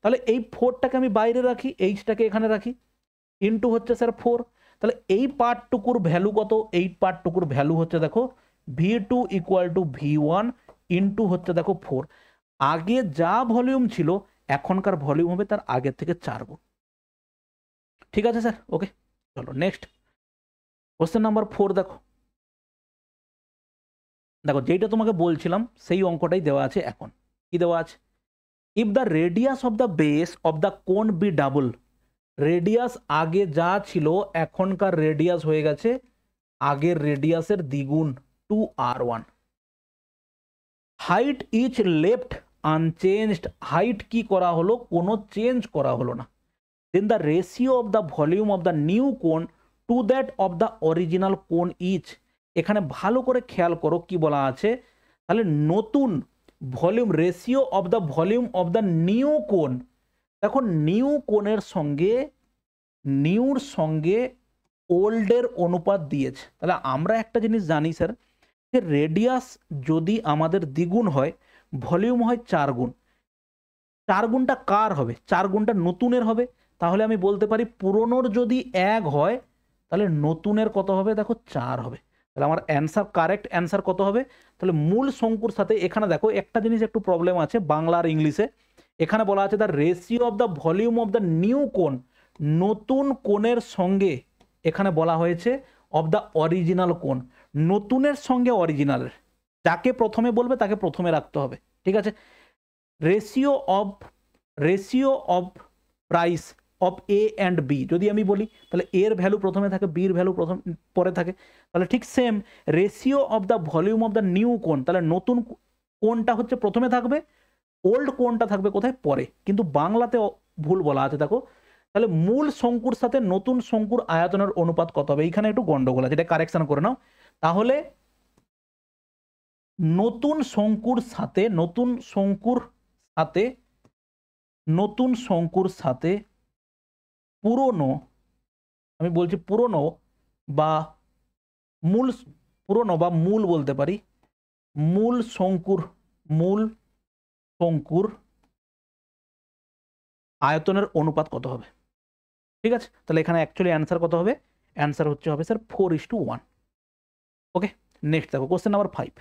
Speaker 1: তাহলে এই 4টাকে আমি বাইরে রাখি, Hটাকে এখানে রাখি, ইন্টু হচ্ছে স্যার 4। তাহলে এই পার্টটুকুর ভ্যালু কত? এই পার্টটুকুর ভ্যালু হচ্ছে দেখো V2 equal to V1 into হচ্ছে দেখো 4। আগে যা ভলিউম ছিল এখনকার ভলিউম হবে তার আগের থেকে 4 গুণ। ঠিক আছে স্যার, ওকে। চলো নেক্সট কোশ্চেন নাম্বার 4 দেখো। দেখো যেটা তোমাকে বলছিলাম সেই অঙ্কটাই দেওয়া আছে। এখন কি দেওয়া আছে? If the radius of the base of the কোন বি ডাবল, রেডিয়াস আগে যা ছিল এখনকার রেডিয়াস হয়ে গেছে আগের রেডিয়াসের দ্বিগুণ 2R1। Height is left unchanged, height কি করা হলো? কোনো চেঞ্জ করা হলো না। Then the ratio of the volume of the new cone to that of the original cone each. এখানে ভালো করে খেয়াল করো কি বলা আছে, তাহলে নতুন volume, ratio of the volume of the new কোন। দেখো নিউ কোণের সঙ্গে নিউর সঙ্গে ওল্ডের অনুপাত দিয়েছে। তাহলে আমরা একটা জিনিস জানি স্যার, যে রেডিয়াস যদি আমাদের দ্বিগুণ হয়, ভলিউম হয় 4 গুণ। 4 গুণটা কার হবে? 4 গুণটা নতুনের হবে। তাহলে আমি বলতে পারি পুরনোর যদি 1 হয়, তাহলে নতুনের কত হবে? দেখো 4 হবে। তাহলে আমার অ্যান্সার, কারেক্ট অ্যান্সার কত হবে? তাহলে মূল শঙ্কুর সাথে, এখানে দেখো একটা জিনিস একটু প্রবলেম আছে বাংলা আর ইংলিশে। এখানে বলা আছে the ratio of the volume of the new কোন, নতুন কোণের সঙ্গে এখানে বলা হয়েছে অফ দ্য অরিজিনাল কোন। নতুনের সঙ্গে অরিজিনালের, যাকে প্রথমে বলবে তাকে প্রথমে রাখতে হবে, ঠিক আছে। Ratio of price of A and B যদি আমি বলি, তাহলে এর ভ্যালু প্রথমে থাকে, বির ভ্যালু পরে থাকে। তাহলে ঠিক same ratio of the volume of the new কোন, তাহলে নতুন কোনটা হচ্ছে প্রথমে থাকবে, ওল্ড কোনটা থাকবে কোথায়? পরে। কিন্তু বাংলাতে ভুল বলা আছে দেখো। তাহলে মূল শঙ্কুর সাথে নতুন শঙ্কুর আয়তনের অনুপাত কত হবে? এইখানে একটু গন্ডগোল আছে, এটা কারেকশন করে নাও। তাহলে নতুন শঙ্কুর সাথে পুরনো, আমি বলছি পুরনো বা মূল বলতে পারি, মূল শঙ্কুর আয়তনের অনুপাত কত হবে? ঠিক আছে, তাহলে এখানে অ্যাকচুয়ালি অ্যান্সার কত হবে? অ্যান্সার হবে স্যার 4:1। ওকে, নেক্সট দেখো question number 5।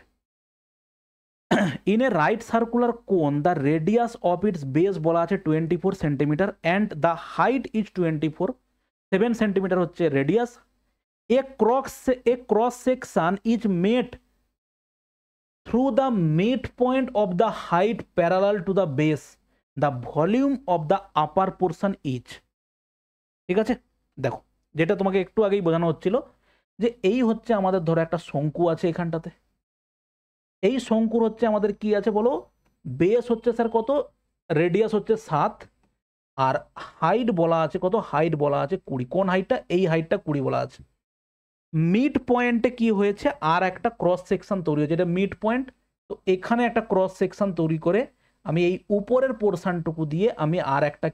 Speaker 1: In a right circular cone the radius of its base বলা আছে 24 centimetre and the height is 7 centimetre হচ্ছে radius. A cross section is made through the mid point of the height parallel to the base, the volume of the upper portion is. ঠিক আছে, দেখো যেটা তোমাকে একটু আগেই বোঝানো হচ্ছিল, যে এই হচ্ছে আমাদের ধরো একটা শঙ্কু আছে এখানটাতে। এই শঙ্কুর হচ্ছে আমাদের কি আছে বলো? বেস হচ্ছে স্যার কত? রেডিয়াস হচ্ছে 7, আর হাইট বলা আছে কত? হাইট বলা আছে 20। কোন হাইটটা? এই হাইটটা 20 বলা আছে। মিড পয়েন্টে কি হয়েছে? আর একটা ক্রস সেকশন তৈরি হয়েছে, এটা মিড পয়েন্ট। তো এখানে একটা ক্রস সেকশন তৈরি করে আমি এই উপরের পোর্শনটুকু দিয়ে আমি আর একটা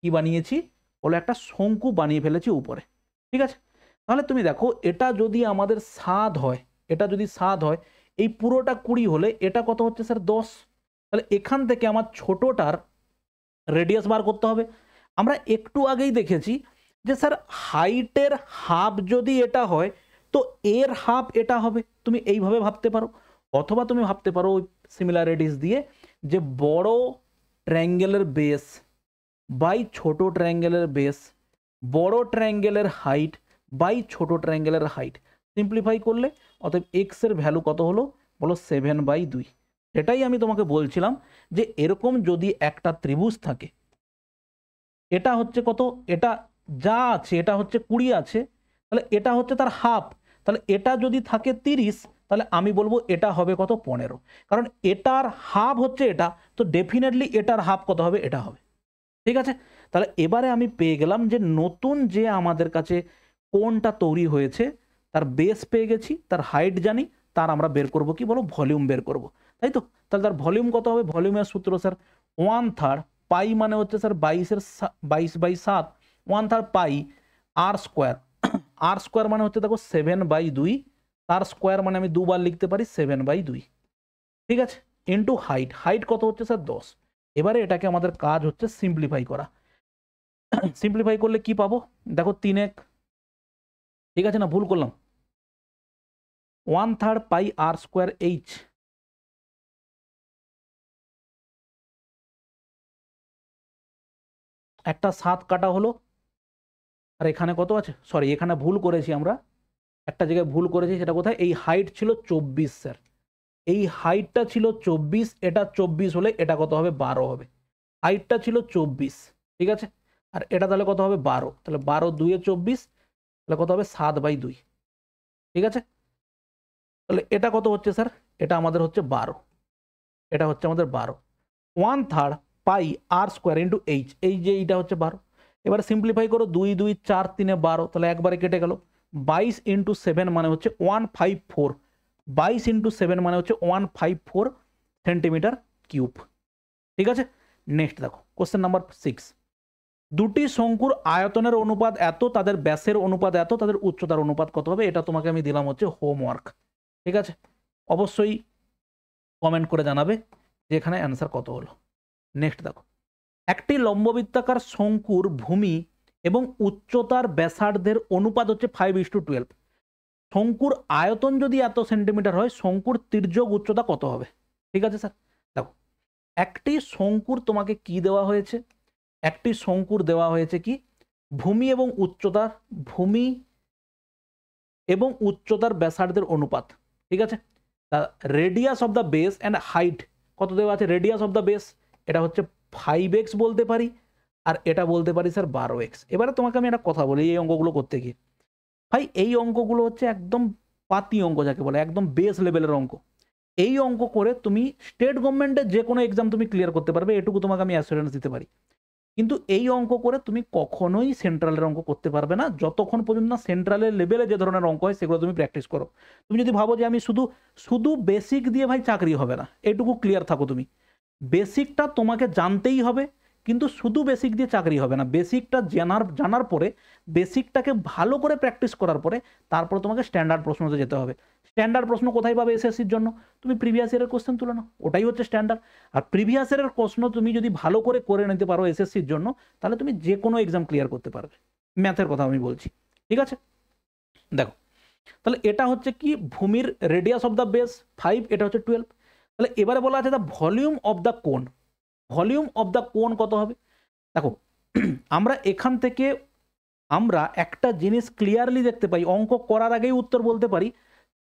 Speaker 1: কি বানিয়েছি বলে, একটা শঙ্কু বানিয়ে ফেলেছি উপরে। ঠিক আছে, তাহলে তুমি দেখো এটা যদি আমাদের 7 হয়, এই পুরোটা 20 হলে এটা কত হচ্ছে স্যার? 10। তাহলে এখান থেকে আমার ছোটটার রেডিয়াস বার করতে হবে। আমরা একটু আগেই দেখেছি যে স্যার হাইটের হাফ যদি এটা হয়, তো এর হাফ এটা হবে। তুমি এইভাবে ভাবতে পারো, অথবা তুমি ভাবতে পারো সিমিলারিটিস দিয়ে, যে বড় ট্রায়াঙ্গেলের বেস বাই ছোট ট্রায়াঙ্গেলের বেস, বড় ট্রায়াঙ্গেলের হাইট বাই ছোট ট্রায়াঙ্গেলের হাইট। সিম্পলিফাই করলে অতএব এক্স এর ভ্যালু কত হলো বলো? 7/2। সেটাই আমি তোমাকে বলছিলাম, যে এরকম যদি একটা ত্রিভুজ থাকে, এটা হচ্ছে কত? এটা যা আছে এটা হচ্ছে 20 আছে, তাহলে এটা হচ্ছে তার হাফ। তাহলে এটা যদি থাকে 30, তাহলে আমি বলবো এটা হবে কত? 15। কারণ এটার হাফ হচ্ছে এটা, তো ডেফিনেটলি এটার হাফ কত হবে? এটা হবে। ঠিক আছে, তাহলে এবারে আমি পেয়ে গেলাম যে নতুন যে আমাদের কাছে কোনটা তৈরি হয়েছে, তার বেস পেয়ে গেছি, তার হাইট জানি, তার আমরা বের করব কি বলো? ভলিউম বের করব, তাই তো? তাহলে তার ভলিউম কত হবে? ভলিউমের সূত্র স্যার 1/3 পাই, মানে হচ্ছে স্যার 22/7, 1/3 পাই আর স্কোয়ার। আর স্কোয়ার মানে হচ্ছে দেখো 7/2, তার স্কোয়ার মানে আমি দুবার লিখতে পারি 7/2। ঠিক আছে, ইন্টু হাইট কত হচ্ছে স্যার? 10। এবারে এটাকে আমাদের কাজ হচ্ছে সিম্পলিফাই করা। সিম্পলিফাই করলে কি পাবো? দেখো 3 ঠিক আছে না? ভুল করলাম। 1/3 পাই আর স্কোয়ার এইচ, একটা 7 কাটা হলো, আর এখানে কত আছে? সরি, এখানে ভুল করেছি আমরা, একটা জায়গায় ভুল করেছি। সেটা কোথায়? এই হাইট ছিল 24 স্যার, এই হাইটটা ছিল 24, এটা 24 হলে এটা কত হবে? 12 হবে। হাইটটা ছিল 24, ঠিক আছে, আর এটা তাহলে কত হবে? 12। তাহলে 12 2 24, তাহলে কত হবে? 7/2। ঠিক আছে, তাহলে এটা কত হচ্ছে স্যার? এটা আমাদের হচ্ছে 12, এটা হচ্ছে আমাদের 12। 1/3 পাই আর স্কোয়ার ইন্টু এইচ, এই যে এইটা হচ্ছে 12। এবারে সিম্পলিফাই করো, 2 2 4 3 12, তাহলে একবারে কেটে গেল। 22 ইন্টু 7 মানে হচ্ছে 154, 22 ইন্টু 7 মানে হচ্ছে 154 সেন্টিমিটার কিউব। ঠিক আছে, নেক্সট দেখো কোশ্চেন নাম্বার 6। দুটি শঙ্কুর আয়তনের অনুপাত এত, তাদের ব্যাসের অনুপাত এত, তাদের উচ্চতার অনুপাত কত হবে? এটা তোমাকে আমি দিলাম হচ্ছে হোমওয়ার্ক। ঠিক আছে, অবশ্যই কমেন্ট করে জানাবে যে এখানে অ্যান্সার কত হলো। নেক্সট দেখো, একটি লম্ববৃত্তাকার শঙ্কুর ভূমি এবং উচ্চতার ব্যাসার্ধের অনুপাত হচ্ছে 5:12। শঙ্কুর আয়তন যদি এত সেন্টিমিটার হয়, শঙ্কুর তির্যক উচ্চতা কত হবে? ঠিক আছে স্যার, দেখো একটি শঙ্কুর তোমাকে কি দেওয়া হয়েছে? একটি শঙ্কুর দেওয়া হয়েছে কি ভূমি এবং উচ্চতার ব্যাসার্ধের অনুপাত। ঠিক আছে, radius of the base and height কত দেওয়া আছে? রেডিয়াস অফ দ্য বেস এটা হচ্ছে 5x বলতে পারি, আর এটা বলতে পারি স্যার 12x। এবারে তোমাকে আমি একটা কথা বলি, এই অঙ্কগুলো করতে গিয়ে ভাই, এই অঙ্কগুলো হচ্ছে একদম পাতি অঙ্ক, যাকে বলে একদম বেস লেভেলের অঙ্ক। এই অঙ্ক করে তুমি স্টেট গভর্নমেন্টের যে কোনো এক্সাম তুমি ক্লিয়ার করতে পারবে, এটুকু তোমাকে আমি অ্যাসুরেন্স দিতে পারি। কিন্তু এই অঙ্ক করে তুমি কখনোই সেন্ট্রালের অঙ্ক করতে পারবে না, যতক্ষণ পর্যন্ত না সেন্ট্রালের লেভেলে যে ধরনের অঙ্ক হয় সেগুলো তুমি প্র্যাকটিস করো। তুমি যদি ভাবো যে আমি শুধু বেসিক দিয়ে ভাই চাকরি হবে না, এটুকু ক্লিয়ার থাকো তুমি। বেসিকটা তোমাকে জানতেই হবে, কিন্তু শুধু বেসিক দিয়ে চাকরি হবে না। বেসিকটা জানার পরে, বেসিকটাকে ভালো করে প্র্যাকটিস করার পরে তারপর তোমাকে স্ট্যান্ডার্ড প্রশ্নতে যেতে হবে। স্ট্যান্ডার্ড প্রশ্ন কোথায় পাবে? এসএসসির জন্য তুমি প্রিভিয়াস ইয়ারের কোশ্চেন তুলে নাও, ওটাই হচ্ছে স্ট্যান্ডার্ড। আর প্রিভিয়াস ইয়ারের প্রশ্ন তুমি যদি ভালো করে নিতে পারো এসএসসির জন্য, তাহলে তুমি যে কোনো এক্সাম ক্লিয়ার করতে পারবে। ম্যাথের কথা আমি বলছি। ঠিক আছে, দেখো তাহলে এটা হচ্ছে কি ভূমির রেডিয়াস অফ দ্য বেস 5, এটা হচ্ছে 12। তাহলে এবারে বলা আছে দ্য ভলিউম অফ দ্য কোন। ভলিউম অফ দ্য কোন কত হবে? দেখো আমরা এখান থেকে আমরা একটা জিনিস ক্লিয়ারলি দেখতে পাই, অঙ্ক করার আগেই উত্তর বলতে পারি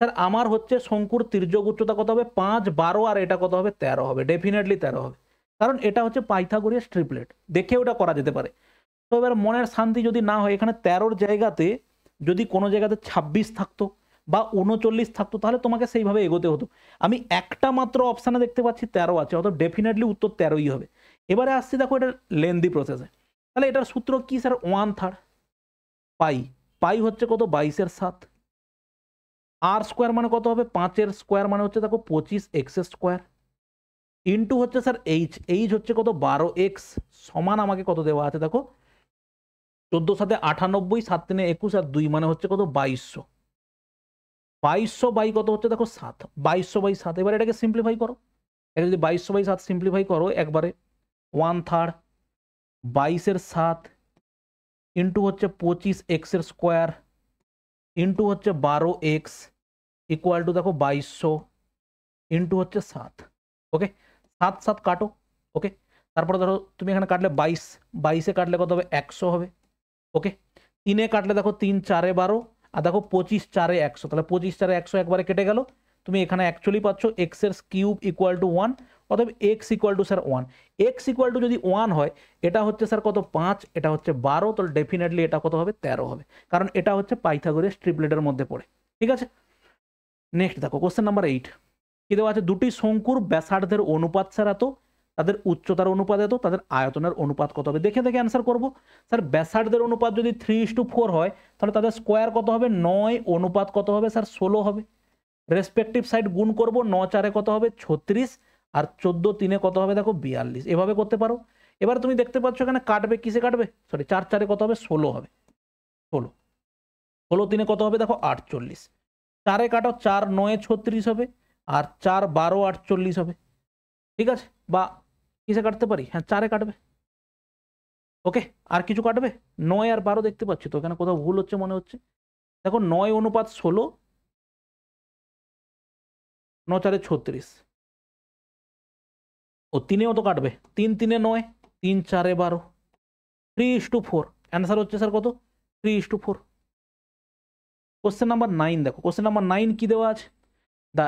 Speaker 1: স্যার আমার হচ্ছে শঙ্কুর তির্যক উচ্চতা কত হবে? 5, 12, আর এটা কত হবে? 13 হবে। ডেফিনেটলি 13 হবে, কারণ এটা হচ্ছে পাইথাগোরিয়াস ট্রিপলেট, দেখে ওটা করা যেতে পারে। তো এবার মনের শান্তি যদি না হয়, এখানে 13-র জায়গাতে যদি কোনো জায়গাতে 26 থাকতো বা 39 থাকতো, তাহলে তোমাকে সেইভাবে এগোতে হতো। আমি একটা মাত্র অপশানে দেখতে পাচ্ছি 13 আছে, অত ডেফিনেটলি উত্তর 13ই হবে। এবারে আসছি, দেখো এটা লেন্দি প্রসেসে। তাহলে এটার সূত্র কি স্যার? 1/3 পাই। পাই হচ্ছে কত? 22-এর 7। আর স্কোয়ার মানে কত হবে? 5-এর স্কোয়ার মানে হচ্ছে দেখো 25x স্কোয়ার, ইন্টু হচ্ছে স্যার এইচ হচ্ছে কত? 12x, সমান আমাকে কত দেওয়া আছে দেখো 14 সাথে 98, 7 3 21, আর 2 মানে হচ্ছে কত? 2200। 2200 বাই কত হচ্ছে দেখো 7, 2200 বাই 7। এবার এটাকে সিম্পলিফাই করো, এটা যদি 2200 বাই 7 সিম্পলিফাই করো একবারে, 1/3 22-এর 7 ইন্টু হচ্ছে 25x এর স্কোয়ার ইন্টু হচ্ছে 12x ইকুয়াল টু দেখো 2200 ইন্টু হচ্ছে 7। ওকে, 7 7 কাটো। ওকে, তারপরে ধরো তুমি এখানে কাটলে 22 কাটলে কত হবে? 100 হবে। ওকে, 3-এ কাটলে দেখো 3 4 12, আর দেখো 25 4 100, তাহলে 25 4 100 একবারে কেটে গেল। তুমি এখানে অ্যাকচুয়ালি পাচ্ছ এক্স এর কিউব ইকুয়াল টু 1, অতএব x equal to sir 1। X equal to যদি 1 হয়, এটা হচ্ছে স্যার কত? 5, এটা হচ্ছে 12, তাহলে ডেফিনেটলি এটা কত হবে? 13 হবে, কারণ এটা হচ্ছে পাইথাগোরিয়াস ট্রিপলেটের মধ্যে পড়ে। ঠিক আছে, নেক্সট দেখো কোশ্চেন নাম্বার 8 কি দেওয়া আছে? দুটি শঙ্কুর ব্যাসার্ধের অনুপাত স্যার এত, তাদের উচ্চতার অনুপাত এত, তাদের আয়তনের অনুপাত কত হবে? দেখে দেখে অ্যান্সার করবো। স্যার ব্যাসার্ধের অনুপাত যদি 3:4 হয়, তাহলে তাদের স্কোয়ার কত হবে? 9, অনুপাত কত হবে স্যার? 16 হবে। রেসপেক্টিভ সাইড গুণ করবো, 9 4 কত হবে? 36, আর 14 3 কত হবে দেখো? 42। এভাবে করতে পারো। এবার তুমি দেখতে পাচ্ছ এখানে কাটবে, কিসে কাটবে? সরি, 4 4 কত হবে? 16 হবে। 16 3 কত হবে দেখো? 48। 4 কাটো, 4 9 36 হবে, আর 4 12 48 হবে। ঠিক আছে, বা কিসে কাটতে পারি? হ্যাঁ, 4 কাটবে। ওকে, আর কিছু কাটবে? 9 আর 12 দেখতে পাচ্ছি তো, এখানে কোথাও ভুল হচ্ছে মনে হচ্ছে। দেখো 9 অনুপাত 16, 9 4 36, ও 3-এও তো কাটবে। 3 3 9, 3 4 12, 3:4। অ্যান্সার হচ্ছে স্যার কত? 3:4। কোশ্চেন নাম্বার 9 দেখো, কোশ্চেন নাম্বার 9 কি দেওয়া আছে? The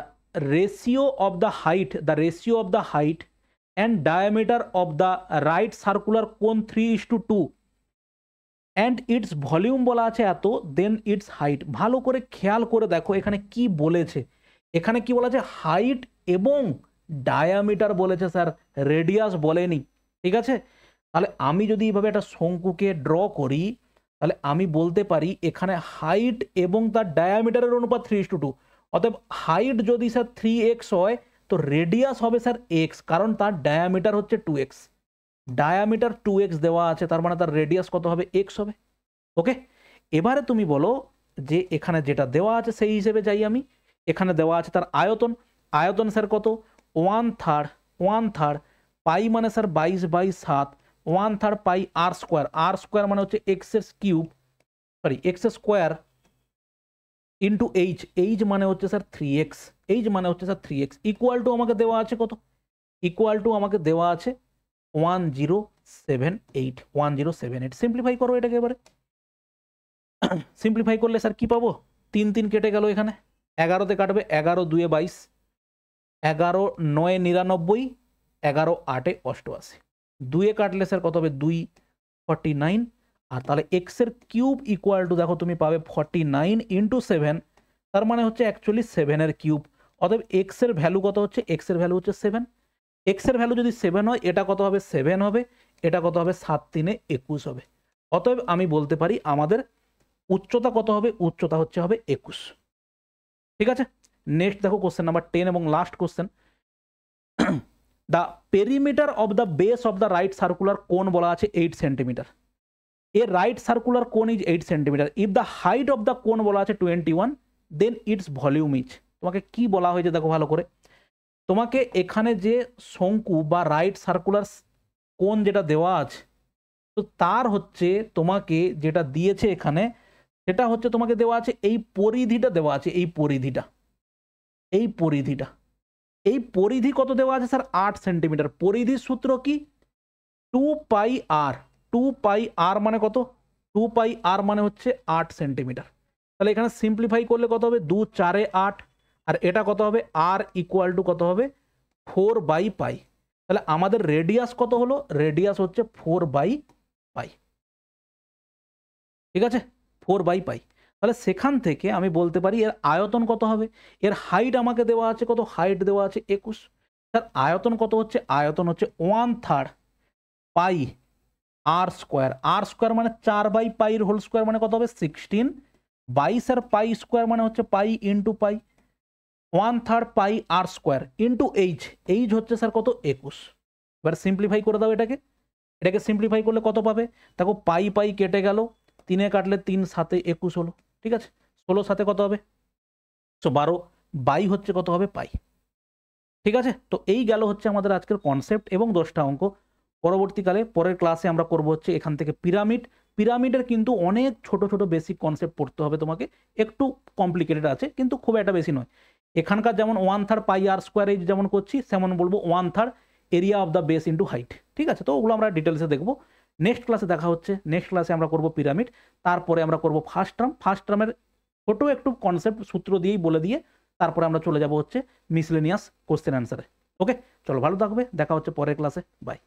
Speaker 1: ratio of the height and diameter of the right circular cone 3:2 and its volume বলা আছে এত, then its height। ভালো করে খেয়াল করে দেখো এখানে কি বলেছে। এখানে কি বলা আছে? হাইট এবং ডায়ামিটার বলেছে স্যার, রেডিয়াস বলেনি। ঠিক আছে, তাহলে আমি যদি এইভাবে একটা শঙ্কুকে ড্র করি, তাহলে আমি বলতে পারি এখানে হাইট এবং তার ডায়ামিটারের অনুপাত 3:2। অতএব হাইট যদি স্যার 3x হয়, তো রেডিয়াস হবে স্যার x, কারণ তার ডায়ামিটার হচ্ছে 2x। ডায়ামিটার 2x দেওয়া আছে, তার মানে তার রেডিয়াস কত হবে? x হবে। ওকে, এবারে তুমি বলো যে এখানে যেটা দেওয়া আছে সেই হিসেবে যাই আমি। এখানে দেওয়া আছে তার আয়তন। আয়তন স্যার কত? 1/3 পাই মানে স্যার 22/7, 1/3 পাই আর স্কোয়ার। আর স্কোয়ার মানে হচ্ছে x cube, sorry x square into H. H মানে হচ্ছে স্যার 3x। এইচ মানে হচ্ছে স্যার 3x ইকুয়াল টু আমাকে দেওয়া আছে কত? ইকুয়াল টু আমাকে দেওয়া আছে 1078। সিম্পলিফাই করো এটাকে এবারে। সিম্পলিফাই করলে স্যার কি পাবো? 3 কেটে গেল এখানে, 11তে কাটবে, 11 2 22, 11 9 99, 11 8 88। 2 কাটলে স্যার কত হবে? 2 49। আর তাহলে এক্স এর কিউব ইকুয়াল টু দেখো তুমি পাবে 49 ইন্টু 7, তার মানে হচ্ছে অ্যাকচুয়ালি 7 এর কিউব। অতএব এক্স এর ভ্যালু কত হচ্ছে? এক্স এর ভ্যালু হচ্ছে 7। এক্স এর ভ্যালু যদি 7 হয়, এটা কত হবে? 7 হবে। এটা কত হবে? 7 3 21 হবে। অতএব আমি বলতে পারি আমাদের উচ্চতা কত হবে? উচ্চতা হচ্ছে হবে 21। ঠিক আছে, নেক্সট দেখো কোশ্চেন নাম্বার 10 এবং last question. The perimeter of the base of the right circular কোন বলা আছে 8 সেন্টিমিটার। এ রাইট সার্কুলার কোন is 8 centimetre. If the height of the কোন বলা আছে 21, দেন ইটস ভলিউম ইজ। তোমাকে কি বলা হয়েছে দেখো ভালো করে। তোমাকে এখানে যে শঙ্কু বা রাইট সার্কুলার কোন যেটা দেওয়া আছে, তো তার হচ্ছে তোমাকে যেটা দিয়েছে এখানে, সেটা হচ্ছে তোমাকে দেওয়া আছে এই পরিধিটা দেওয়া আছে, এই পরিধিটা, এই পরিধিটা, এই পরিধি কত দেওয়া আছে স্যার? 8 সেন্টিমিটার। পরিধির সূত্র কি? 2 পাই আর। 2 পাই আর মানে কত? 2 পাই আর মানে হচ্ছে 8 সেন্টিমিটার। তাহলে এখানে সিম্পলিফাই করলে কত হবে? 2 4 8, আর এটা কত হবে? আর ইকুয়াল টু কত হবে? 4/পাই। তাহলে আমাদের রেডিয়াস কত হলো? রেডিয়াস হচ্ছে 4/পাই। ঠিক আছে, 4/পাই। তাহলে সেখান থেকে আমি বলতে পারি এর আয়তন কত হবে? এর হাইট আমাকে দেওয়া আছে কত? হাইট দেওয়া আছে 21। তার আয়তন কত হচ্ছে? আয়তন হচ্ছে 1/3 পাই আর স্কোয়ার। আর স্কোয়ার মানে 4/পাইর হোল স্কোয়ার মানে কত হবে? 16। 22 আর পাই স্কোয়ার মানে হচ্ছে পাই ইন্টু পাই। 1/3 পাই আর স্কোয়ার ইন্টু এইচ। এইচ হচ্ছে স্যার কত? 21। এবার সিম্পলিফাই করে দাও এটাকে। এটাকে সিম্পলিফাই করলে কত পাবে? দেখো পাই পাই কেটে গেল, 3 কাটলে 3 7 21 হলো। ঠিক আছে, 16 সাথে কত হবে? 12 বাই হচ্ছে কত হবে? পাই। ঠিক আছে, তো এই গেল হচ্ছে আমাদের আজকের কনসেপ্ট এবং 10টা অঙ্ক। পরবর্তীকালে পরের ক্লাসে আমরা করব হচ্ছে এখান থেকে পিরামিড। পিরামিডের কিন্তু অনেক ছোট ছোট বেসিক কনসেপ্ট পড়তে হবে তোমাকে, একটু কমপ্লিকেটেড আছে কিন্তু খুব একটা বেশি নয়। এখানকার যেমন 1/3 পাই আর স্কোয়ার এই যেমন করছি, সেমন বলবো 1/3 area of the base into height. ঠিক আছে, তো ওগুলো আমরা ডিটেলসে দেখবো। নেক্সট ক্লাসে দেখা হচ্ছে। নেক্সট ক্লাসে আমরা করব পিরামিড, তারপরে আমরা করব ফার্স্ট টার্ম। ফার্স্ট টার্মের ছোট একটু কনসেপ্ট সূত্র দিয়েই বলে দিয়ে তারপরে আমরা চলে যাব হচ্ছে মিসলেনিয়াস কোশ্চেন অ্যান্সারে। ওকে, চলো ভালো থাকবে, দেখা হচ্ছে পরের ক্লাসে। বাই।